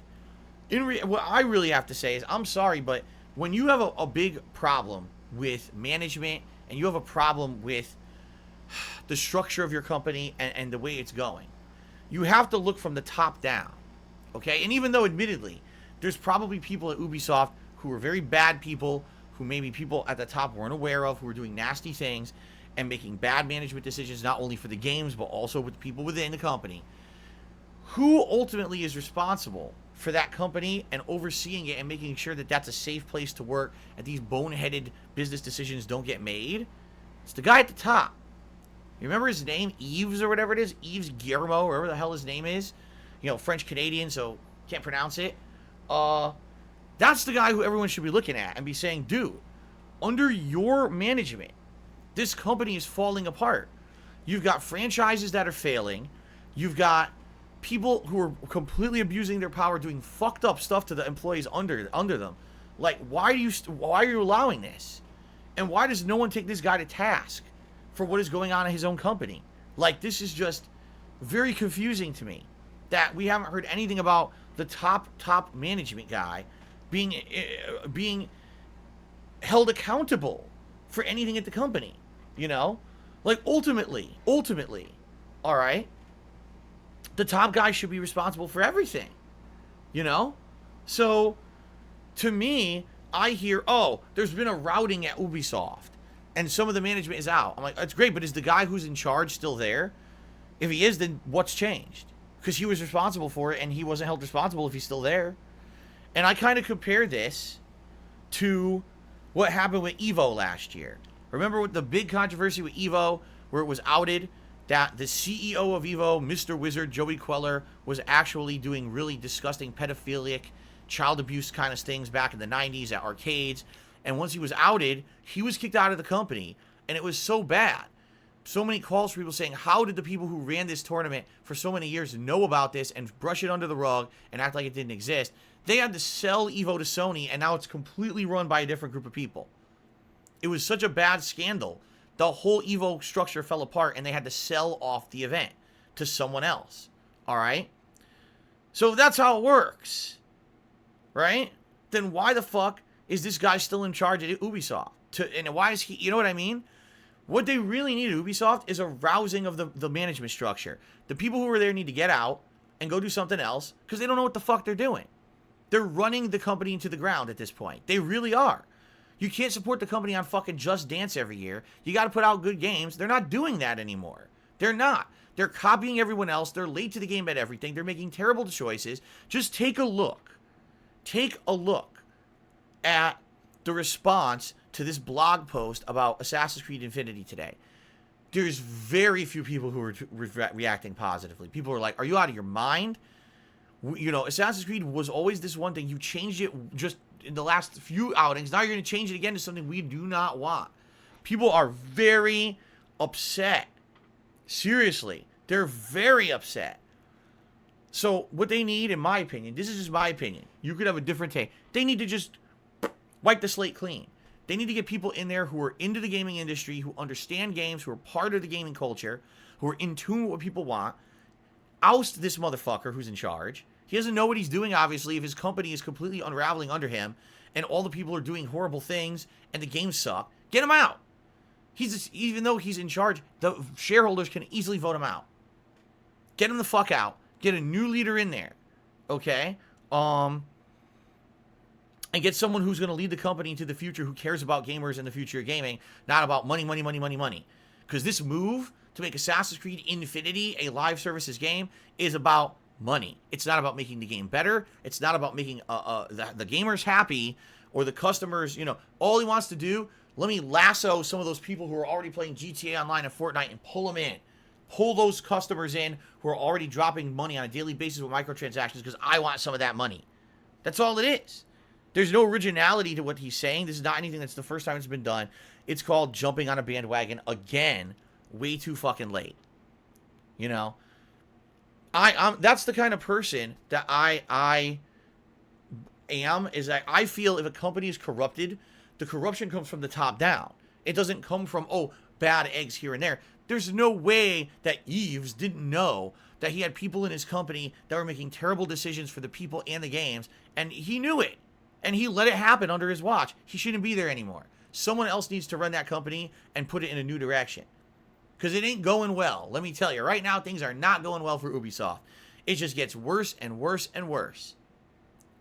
what I really have to say is, I'm sorry, but when you have a big problem with management and you have a problem with the structure of your company and the way it's going, you have to look from the top down. Okay? And even though, admittedly, there's probably people at Ubisoft who are very bad people, who maybe people at the top weren't aware of, who are doing nasty things and making bad management decisions, not only for the games, but also with the people within the company. Who ultimately is responsible for that company and overseeing it and making sure that that's a safe place to work and these boneheaded business decisions don't get made, it's the guy at the top. You remember his name? Yves or whatever it is? Yves Guillermo, whatever the hell his name is. You know, French-Canadian, so can't pronounce it. That's the guy who everyone should be looking at and be saying, dude, under your management, this company is falling apart. You've got franchises that are failing. You've got people who are completely abusing their power, doing fucked up stuff to the employees under them. Like, why are you allowing this? And why does no one take this guy to task for what is going on in his own company? Like, this is just very confusing to me that we haven't heard anything about the top management guy being held accountable for anything at the company, you know? Like, ultimately, all right, the top guy should be responsible for everything, you know? So, to me, I hear, oh, there's been a routing at Ubisoft, and some of the management is out. I'm like, that's great, but is the guy who's in charge still there? If he is, then what's changed? Because he was responsible for it, and he wasn't held responsible if he's still there. And I kind of compare this to what happened with Evo last year. Remember with the big controversy with Evo, where it was outed that the CEO of Evo, Mr. Wizard, Joey Queller, was actually doing really disgusting pedophilic, child abuse kind of things back in the 90s at arcades. And once he was outed, he was kicked out of the company. And it was so bad. So many calls for people saying, how did the people who ran this tournament for so many years know about this and brush it under the rug and act like it didn't exist? They had to sell Evo to Sony, and now it's completely run by a different group of people. It was such a bad scandal. The whole Evo structure fell apart, and they had to sell off the event to someone else. All right? So that's how it works. Right? Then why the fuck is this guy still in charge at Ubisoft? And why is he... You know what I mean? What they really need at Ubisoft is a rousing of the management structure. The people who are there need to get out and go do something else because they don't know what the fuck they're doing. They're running the company into the ground at this point. They really are. You can't support the company on fucking Just Dance every year. You got to put out good games. They're not doing that anymore. They're not. They're copying everyone else. They're late to the game at everything. They're making terrible choices. Just take a look. Take a look at the response to this blog post about Assassin's Creed Infinity today. There's very few people who are reacting positively. People are like, are you out of your mind? You know, Assassin's Creed was always this one thing. You changed it just in the last few outings. Now you're going to change it again to something we do not want. People are very upset. Seriously. They're very upset. So what they need, in my opinion, this is just my opinion. You could have a different take. They need to just wipe the slate clean. They need to get people in there who are into the gaming industry, who understand games, who are part of the gaming culture, who are in tune with what people want. Oust this motherfucker who's in charge. He doesn't know what he's doing, obviously, if his company is completely unraveling under him and all the people are doing horrible things and the games suck. Get him out. Even though he's in charge, the shareholders can easily vote him out. Get him the fuck out. Get a new leader in there. Okay? And get someone who's going to lead the company into the future, who cares about gamers and the future of gaming, not about money, money, money, money, money. Because this move to make Assassin's Creed Infinity a live services game is about money. It's not about making the game better. It's not about making the gamers happy or the customers, you know. All he wants to do, let me lasso some of those people who are already playing GTA Online and Fortnite and pull them in. Pull those customers in who are already dropping money on a daily basis with microtransactions because I want some of that money. That's all it is. There's no originality to what he's saying. This is not anything that's the first time it's been done. It's called jumping on a bandwagon again, way too fucking late. You know? That's the kind of person that I am, is that I feel if a company is corrupted, the corruption comes from the top down. It doesn't come from, oh, bad eggs here and there. There's no way that Yves didn't know that he had people in his company that were making terrible decisions for the people and the games, and he knew it. And he let it happen under his watch. He shouldn't be there anymore. Someone else needs to run that company and put it in a new direction. Because it ain't going well. Let me tell you, right now things are not going well for Ubisoft. It just gets worse and worse and worse.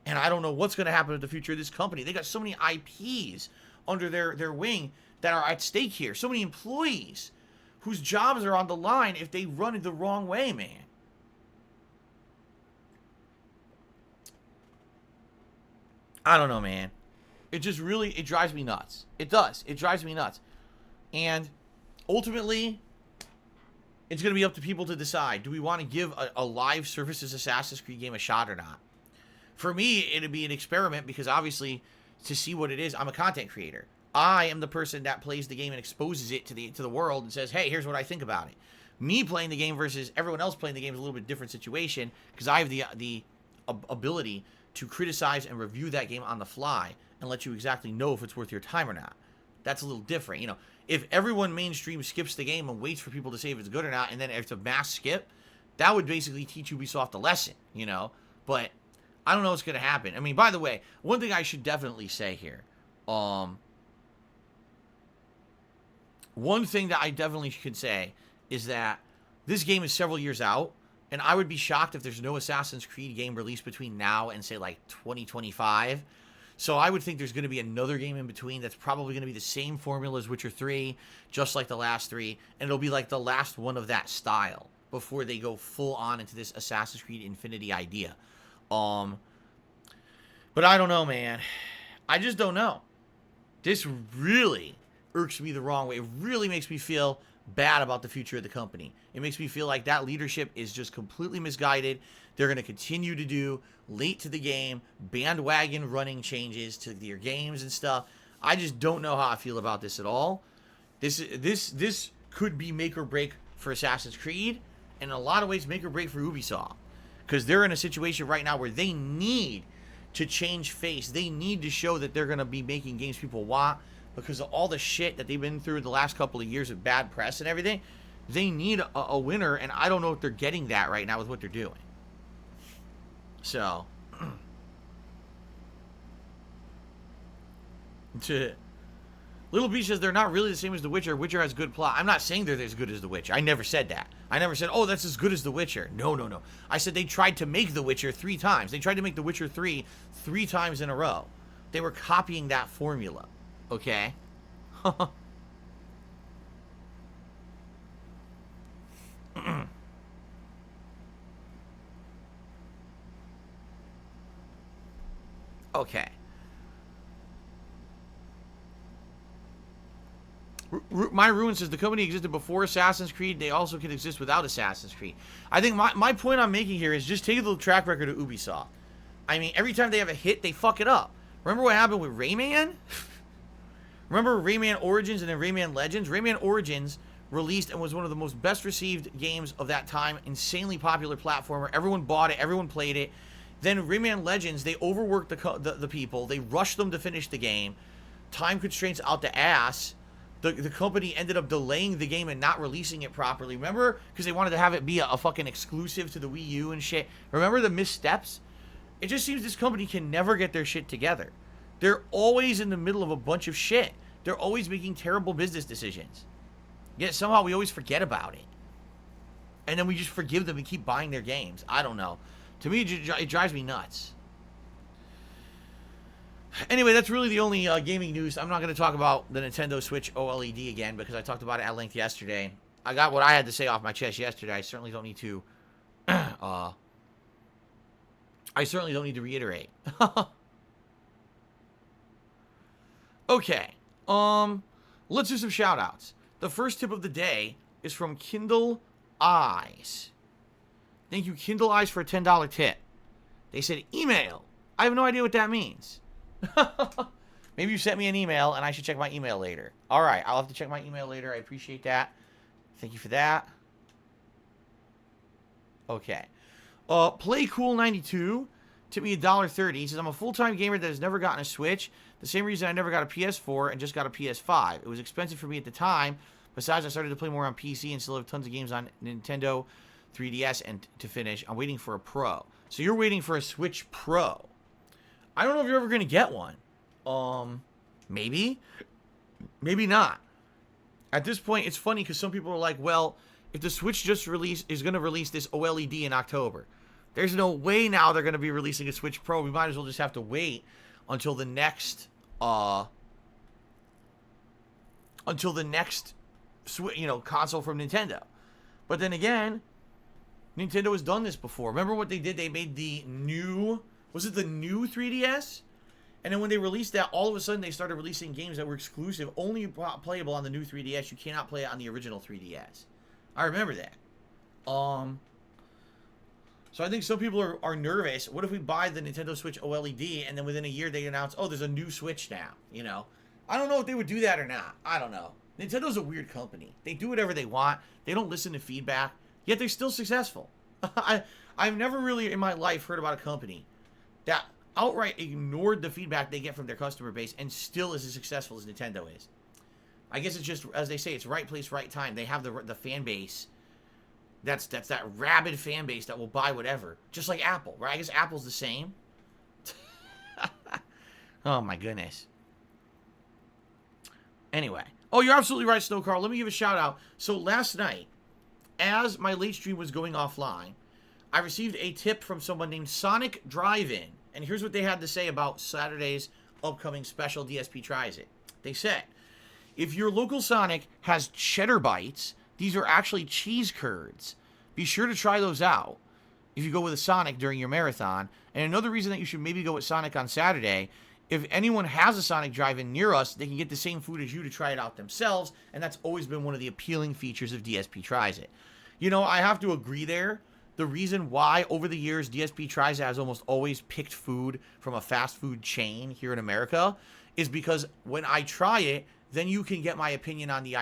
And I don't know what's going to happen with the future of this company. They got so many IPs under their wing that are at stake here. So many employees whose jobs are on the line if they run it the wrong way, man. I don't know, man. It just really, it drives me nuts. It does. It drives me nuts. And ultimately, it's going to be up to people to decide. Do we want to give a live services Assassin's Creed game a shot or not? For me, it'd be an experiment because obviously, to see what it is, I'm a content creator. I am the person that plays the game and exposes it to the world and says, hey, here's what I think about it. Me playing the game versus everyone else playing the game is a little bit different situation because I have the ability to criticize and review that game on the fly and let you exactly know if it's worth your time or not. That's a little different. You know, if everyone mainstream skips the game and waits for people to say if it's good or not, and then if it's a mass skip, that would basically teach Ubisoft a lesson, you know? But I don't know what's going to happen. I mean, by the way, one thing I should definitely say here, one thing that I definitely can say is that this game is several years out, and I would be shocked if there's no Assassin's Creed game released between now and, say, like, 2025. So I would think there's going to be another game in between that's probably going to be the same formula as Witcher 3, just like the last three, and it'll be like the last one of that style before they go full on into this Assassin's Creed Infinity idea. But I don't know, man. I just don't know. This really irks me the wrong way. It really makes me feel bad about the future of the company. It makes me feel like that leadership is just completely misguided. They're going to continue to do late to the game, bandwagon running changes to their games and stuff. I just don't know how I feel about this at all. This could be make or break for Assassin's Creed, and in a lot of ways make or break for Ubisoft. Because they're in a situation right now where they need to change face. They need to show that they're going to be making games people want because of all the shit that they've been through the last couple of years of bad press and everything. They need a winner, and I don't know if they're getting that right now with what they're doing. So, Little B says they're not really the same as The Witcher. Witcher has good plot. I'm not saying they're as good as The Witcher. I never said that. I never said, oh, that's as good as The Witcher. No, no, no. I said they tried to make The Witcher 3 times. They tried to make The Witcher 3 times in a row. They were copying that formula. Okay? Okay. My Ruin says the company existed before Assassin's Creed. They also can exist without Assassin's Creed. I think my point I'm making here is just take the track record of Ubisoft. I mean, every time they have a hit, they fuck it up. Remember what happened with Rayman? Remember Rayman Origins and then Rayman Legends? Rayman Origins released and was one of the most best received games of that time. Insanely popular platformer. Everyone bought it. Everyone played it. Then Rayman Legends, they overworked the people. They rushed them to finish the game. Time constraints out the ass. The company ended up delaying the game and not releasing it properly. Remember? Because they wanted to have it be a fucking exclusive to the Wii U and shit. Remember the missteps? It just seems this company can never get their shit together. They're always in the middle of a bunch of shit. They're always making terrible business decisions. Yet somehow we always forget about it. And then we just forgive them and keep buying their games. I don't know. To me, it drives me nuts. Anyway, that's really the only gaming news. I'm not going to talk about the Nintendo Switch OLED again because I talked about it at length yesterday. I got what I had to say off my chest yesterday. I certainly don't need to. I certainly don't need to reiterate. Okay. Let's do some shout-outs. The first tip of the day is from Kindle Eyes. Thank you, Kindle Eyes, for a $10 tip. They said email. I have no idea what that means. Maybe you sent me an email and I should check my email later. All right, I'll have to check my email later. I appreciate that. Thank you for that. Okay. PlayCool92 tipped me $1.30. He says, I'm a full-time gamer that has never gotten a Switch. The same reason I never got a PS4 and just got a PS5. It was expensive for me at the time. Besides, I started to play more on PC and still have tons of games on Nintendo 3DS and to finish. I'm waiting for a Pro. So you're waiting for a Switch Pro. I don't know if you're ever going to get one. Maybe. Maybe not. At this point, it's funny because some people are like, well, if the Switch just is going to release this OLED in October, there's no way now they're going to be releasing a Switch Pro. We might as well just have to wait until the next, console from Nintendo. But then again, Nintendo has done this before. Remember what they did? They made the new, was it the new 3DS? And then when they released that, all of a sudden they started releasing games that were exclusive, only playable on the new 3DS. You cannot play it on the original 3DS. I remember that. So I think some people are nervous. What if we buy the Nintendo Switch OLED and then within a year they announce, oh, there's a new Switch now, you know? I don't know if they would do that or not. I don't know. Nintendo's a weird company. They do whatever they want. They don't listen to feedback, yet they're still successful. I've never really in my life heard about a company that outright ignored the feedback they get from their customer base and still is as successful as Nintendo is. I guess it's just, as they say, it's right place, right time. They have the fan base. That's that rabid fan base that will buy whatever. Just like Apple, right? I guess Apple's the same. Oh, my goodness. Anyway. Oh, you're absolutely right, Snow Carl. Let me give a shout out. So last night, as my late stream was going offline, I received a tip from someone named Sonic Drive-In. And here's what they had to say about Saturday's upcoming special DSP Tries It. They said, if your local Sonic has cheddar bites, these are actually cheese curds. Be sure to try those out if you go with a Sonic during your marathon. And another reason that you should maybe go with Sonic on Saturday, if anyone has a Sonic Drive-In near us, they can get the same food as you to try it out themselves. And that's always been one of the appealing features of DSP Tries It. You know, I have to agree there. The reason why over the years DSP Tries It has almost always picked food from a fast food chain here in America is because when I try it, then you can get my opinion on the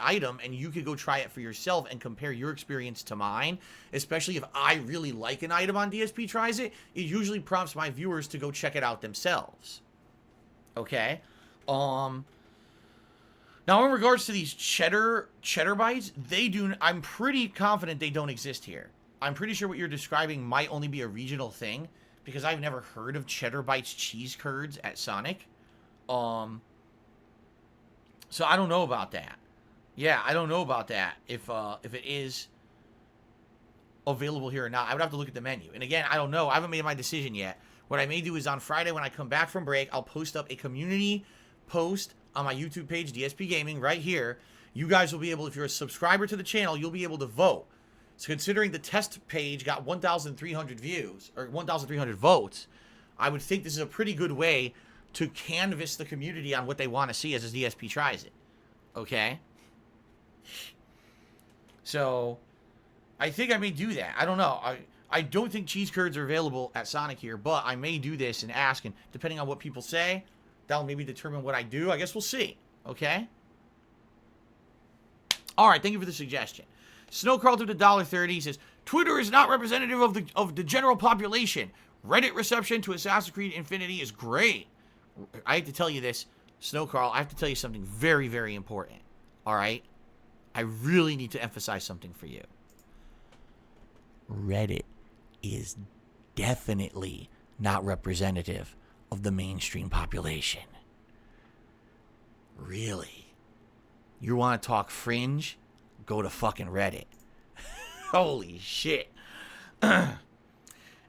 item, and you can go try it for yourself and compare your experience to mine. Especially if I really like an item on DSP Tries It, it usually prompts my viewers to go check it out themselves. Okay? Now in regards to these cheddar bites, I'm pretty confident they don't exist here. I'm pretty sure what you're describing might only be a regional thing, because I've never heard of cheddar bites cheese curds at Sonic. So I don't know about that. Yeah, I don't know about that. If it is available here or not, I would have to look at the menu. And again, I don't know. I haven't made my decision yet. What I may do is on Friday when I come back from break, I'll post up a community post on my YouTube page, DSPGaming, right here. You guys will be able, if you're a subscriber to the channel, you'll be able to vote. So considering the test page got 1,300 views, or 1,300 votes, I would think this is a pretty good way to canvas the community on what they want to see as the DSP Tries It. Okay? So, I think I may do that. I don't know. I don't think cheese curds are available at Sonic here, but I may do this and ask, and depending on what people say, that'll maybe determine what I do. I guess we'll see. Okay? Alright, thank you for the suggestion. Snow Carl to the $1.30 says, Twitter is not representative of the general population. Reddit reception to Assassin's Creed Infinity is great. I have to tell you this, Snow Carl, I have to tell you something very, very important. Alright? I really need to emphasize something for you. Reddit is definitely not representative of the mainstream population. Really? You want to talk fringe? Go to fucking Reddit. Holy shit.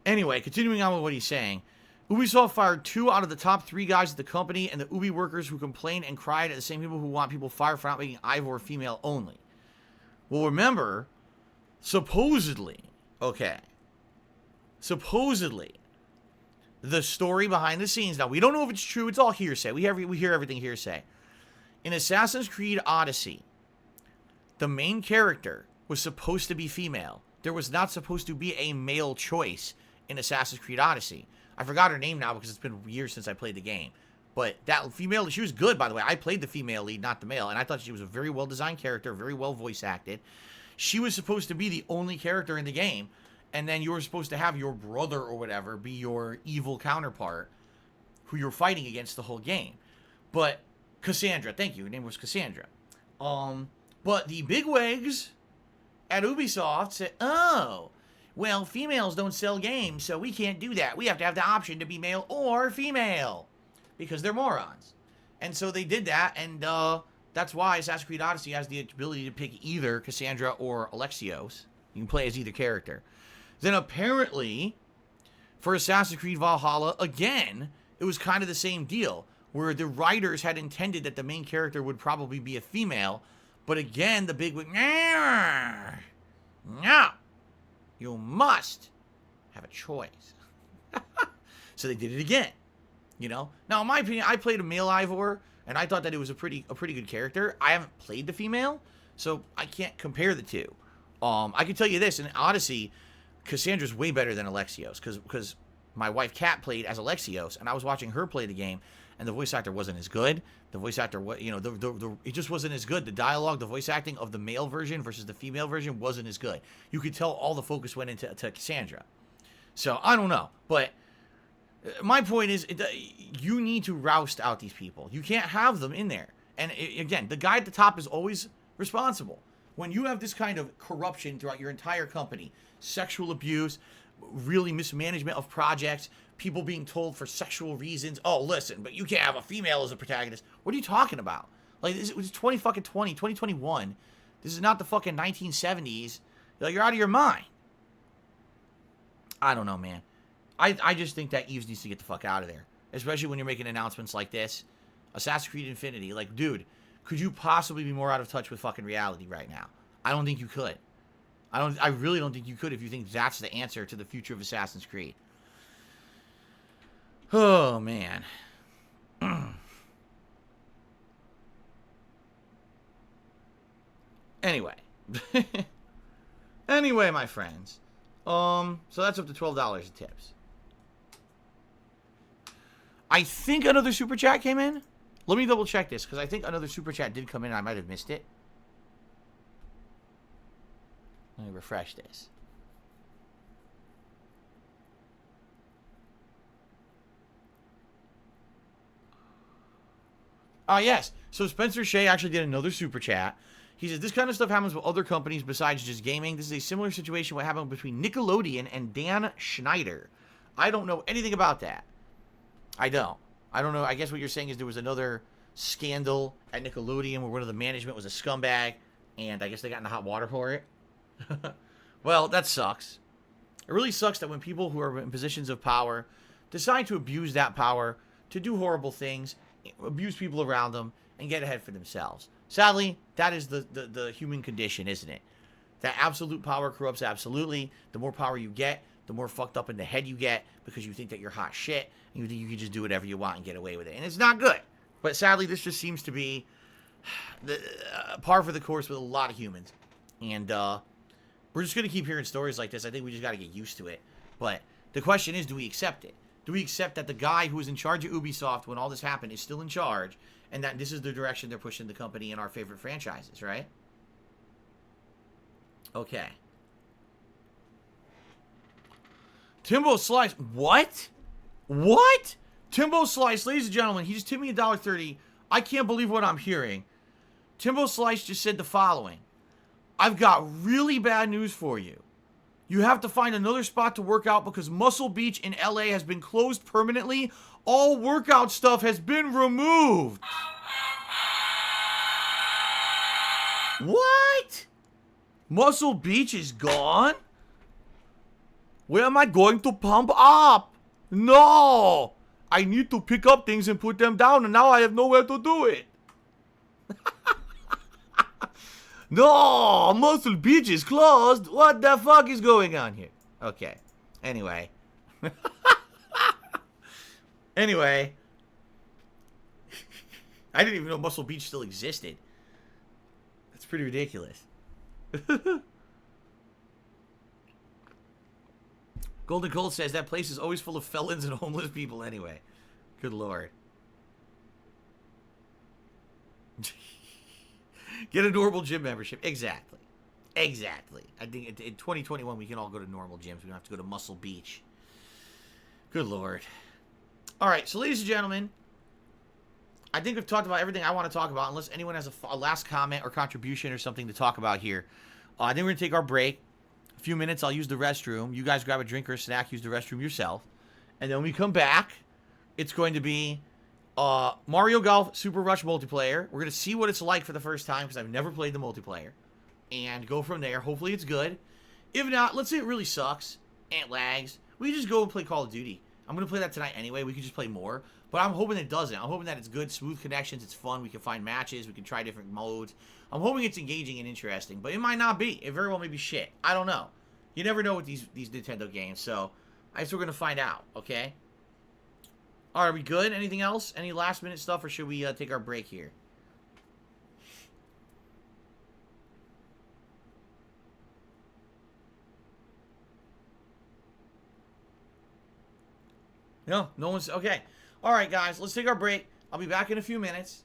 Anyway, continuing on with what he's saying. Ubisoft fired 2 out of the top 3 guys at the company, and the Ubi workers who complained and cried are the same people who want people fired for not making Ivor female only. Well, remember, supposedly, the story behind the scenes, now we don't know if it's true, it's all hearsay. We hear everything hearsay. In Assassin's Creed Odyssey, the main character was supposed to be female. There was not supposed to be a male choice in Assassin's Creed Odyssey. I forgot her name now because it's been years since I played the game. But that female, she was good, by the way. I played the female lead, not the male, and I thought she was a very well-designed character, very well voice-acted. She was supposed to be the only character in the game, and then you were supposed to have your brother or whatever be your evil counterpart who you're fighting against the whole game. But Cassandra, thank you, her name was Cassandra. But the bigwigs at Ubisoft said, oh, well, females don't sell games, so we can't do that. We have to have the option to be male or female. Because they're morons. And so they did that, and that's why Assassin's Creed Odyssey has the ability to pick either Cassandra or Alexios. You can play as either character. Then apparently, for Assassin's Creed Valhalla, again, it was kind of the same deal. Where the writers had intended that the main character would probably be a female. But again, the big wig, no, you must have a choice. So they did it again. You know? Now, in my opinion, I played a male Ivor, and I thought that it was a pretty good character. I haven't played the female, so I can't compare the two. I can tell you this, in Odyssey, Cassandra's way better than Alexios, because my wife Kat played as Alexios, and I was watching her play the game, and the voice actor wasn't as good. The voice actor, you know, it just wasn't as good. The dialogue, the voice acting of the male version versus the female version wasn't as good. You could tell all the focus went into Cassandra. So, I don't know, but my point is, you need to roust out these people. You can't have them in there. And again, the guy at the top is always responsible. When you have this kind of corruption throughout your entire company, sexual abuse, really mismanagement of projects, people being told for sexual reasons, oh, listen, but you can't have a female as a protagonist. What are you talking about? Like, this was 2021. This is not the fucking 1970s. Like, you're out of your mind. I don't know, man. I just think that Eves needs to get the fuck out of there. Especially when you're making announcements like this. Assassin's Creed Infinity. Like, dude, could you possibly be more out of touch with fucking reality right now? I don't think you could. I really don't think you could if you think that's the answer to the future of Assassin's Creed. Oh, man. Anyway. Anyway, my friends. So that's up to $12 in tips. I think another super chat came in. Let me double check this, because I think another super chat did come in. I might have missed it. Let me refresh this. Yes. So Spencer Shea actually did another super chat. He says, this kind of stuff happens with other companies besides just gaming. This is a similar situation what happened between Nickelodeon and Dan Schneider. I don't know anything about that. I don't know. I guess what you're saying is there was another scandal at Nickelodeon where one of the management was a scumbag, and I guess they got in the hot water for it. Well, that sucks. It really sucks that when people who are in positions of power decide to abuse that power to do horrible things, abuse people around them, and get ahead for themselves. Sadly, that is the human condition, isn't it? That absolute power corrupts absolutely. The more power you get, the more fucked up in the head you get, because you think that you're hot shit, and you think you can just do whatever you want and get away with it. And it's not good. But sadly, this just seems to be par for the course with a lot of humans. And we're just going to keep hearing stories like this. I think we just got to get used to it. But the question is, do we accept it? Do we accept that the guy who was in charge of Ubisoft when all this happened is still in charge, and that this is the direction they're pushing the company and our favorite franchises, right? Okay. Timbo Slice. What? What? Timbo Slice, ladies and gentlemen, he just tipped me $1.30. I can't believe what I'm hearing. Timbo Slice just said the following. I've got really bad news for you. You have to find another spot to work out because Muscle Beach in LA has been closed permanently. All workout stuff has been removed. What? Muscle Beach is gone? Where am I going to pump up? No! I need to pick up things and put them down, and now I have nowhere to do it. No! Muscle Beach is closed. What the fuck is going on here? Okay. Anyway. Anyway. I didn't even know Muscle Beach still existed. That's pretty ridiculous. Golden Cold says that place is always full of felons and homeless people anyway. Good lord. Get a normal gym membership. Exactly. Exactly. I think in 2021 we can all go to normal gyms. We don't have to go to Muscle Beach. Good lord. Alright, so ladies and gentlemen, I think we've talked about everything I want to talk about, unless anyone has a last comment or contribution or something to talk about here. I think we're going to take our break. A few minutes, I'll use the restroom. You guys grab a drink or a snack, use the restroom yourself. And then when we come back, it's going to be Mario Golf Super Rush multiplayer. We're going to see what it's like for the first time, because I've never played the multiplayer. And go from there. Hopefully it's good. If not, let's say it really sucks and it lags. We can just go and play Call of Duty. I'm going to play that tonight anyway. We can just play more. But I'm hoping it doesn't. I'm hoping that it's good, smooth connections. It's fun. We can find matches. We can try different modes. I'm hoping it's engaging and interesting. But it might not be. It very well may be shit. I don't know. You never know with these Nintendo games. So I guess we're going to find out. Okay? All right, are we good? Anything else? Any last minute stuff, or should we take our break here? No, no one's... Okay. All right, guys, let's take our break. I'll be back in a few minutes.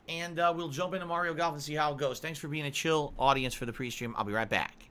And we'll jump into Mario Golf and see how it goes. Thanks for being a chill audience for the pre-stream. I'll be right back.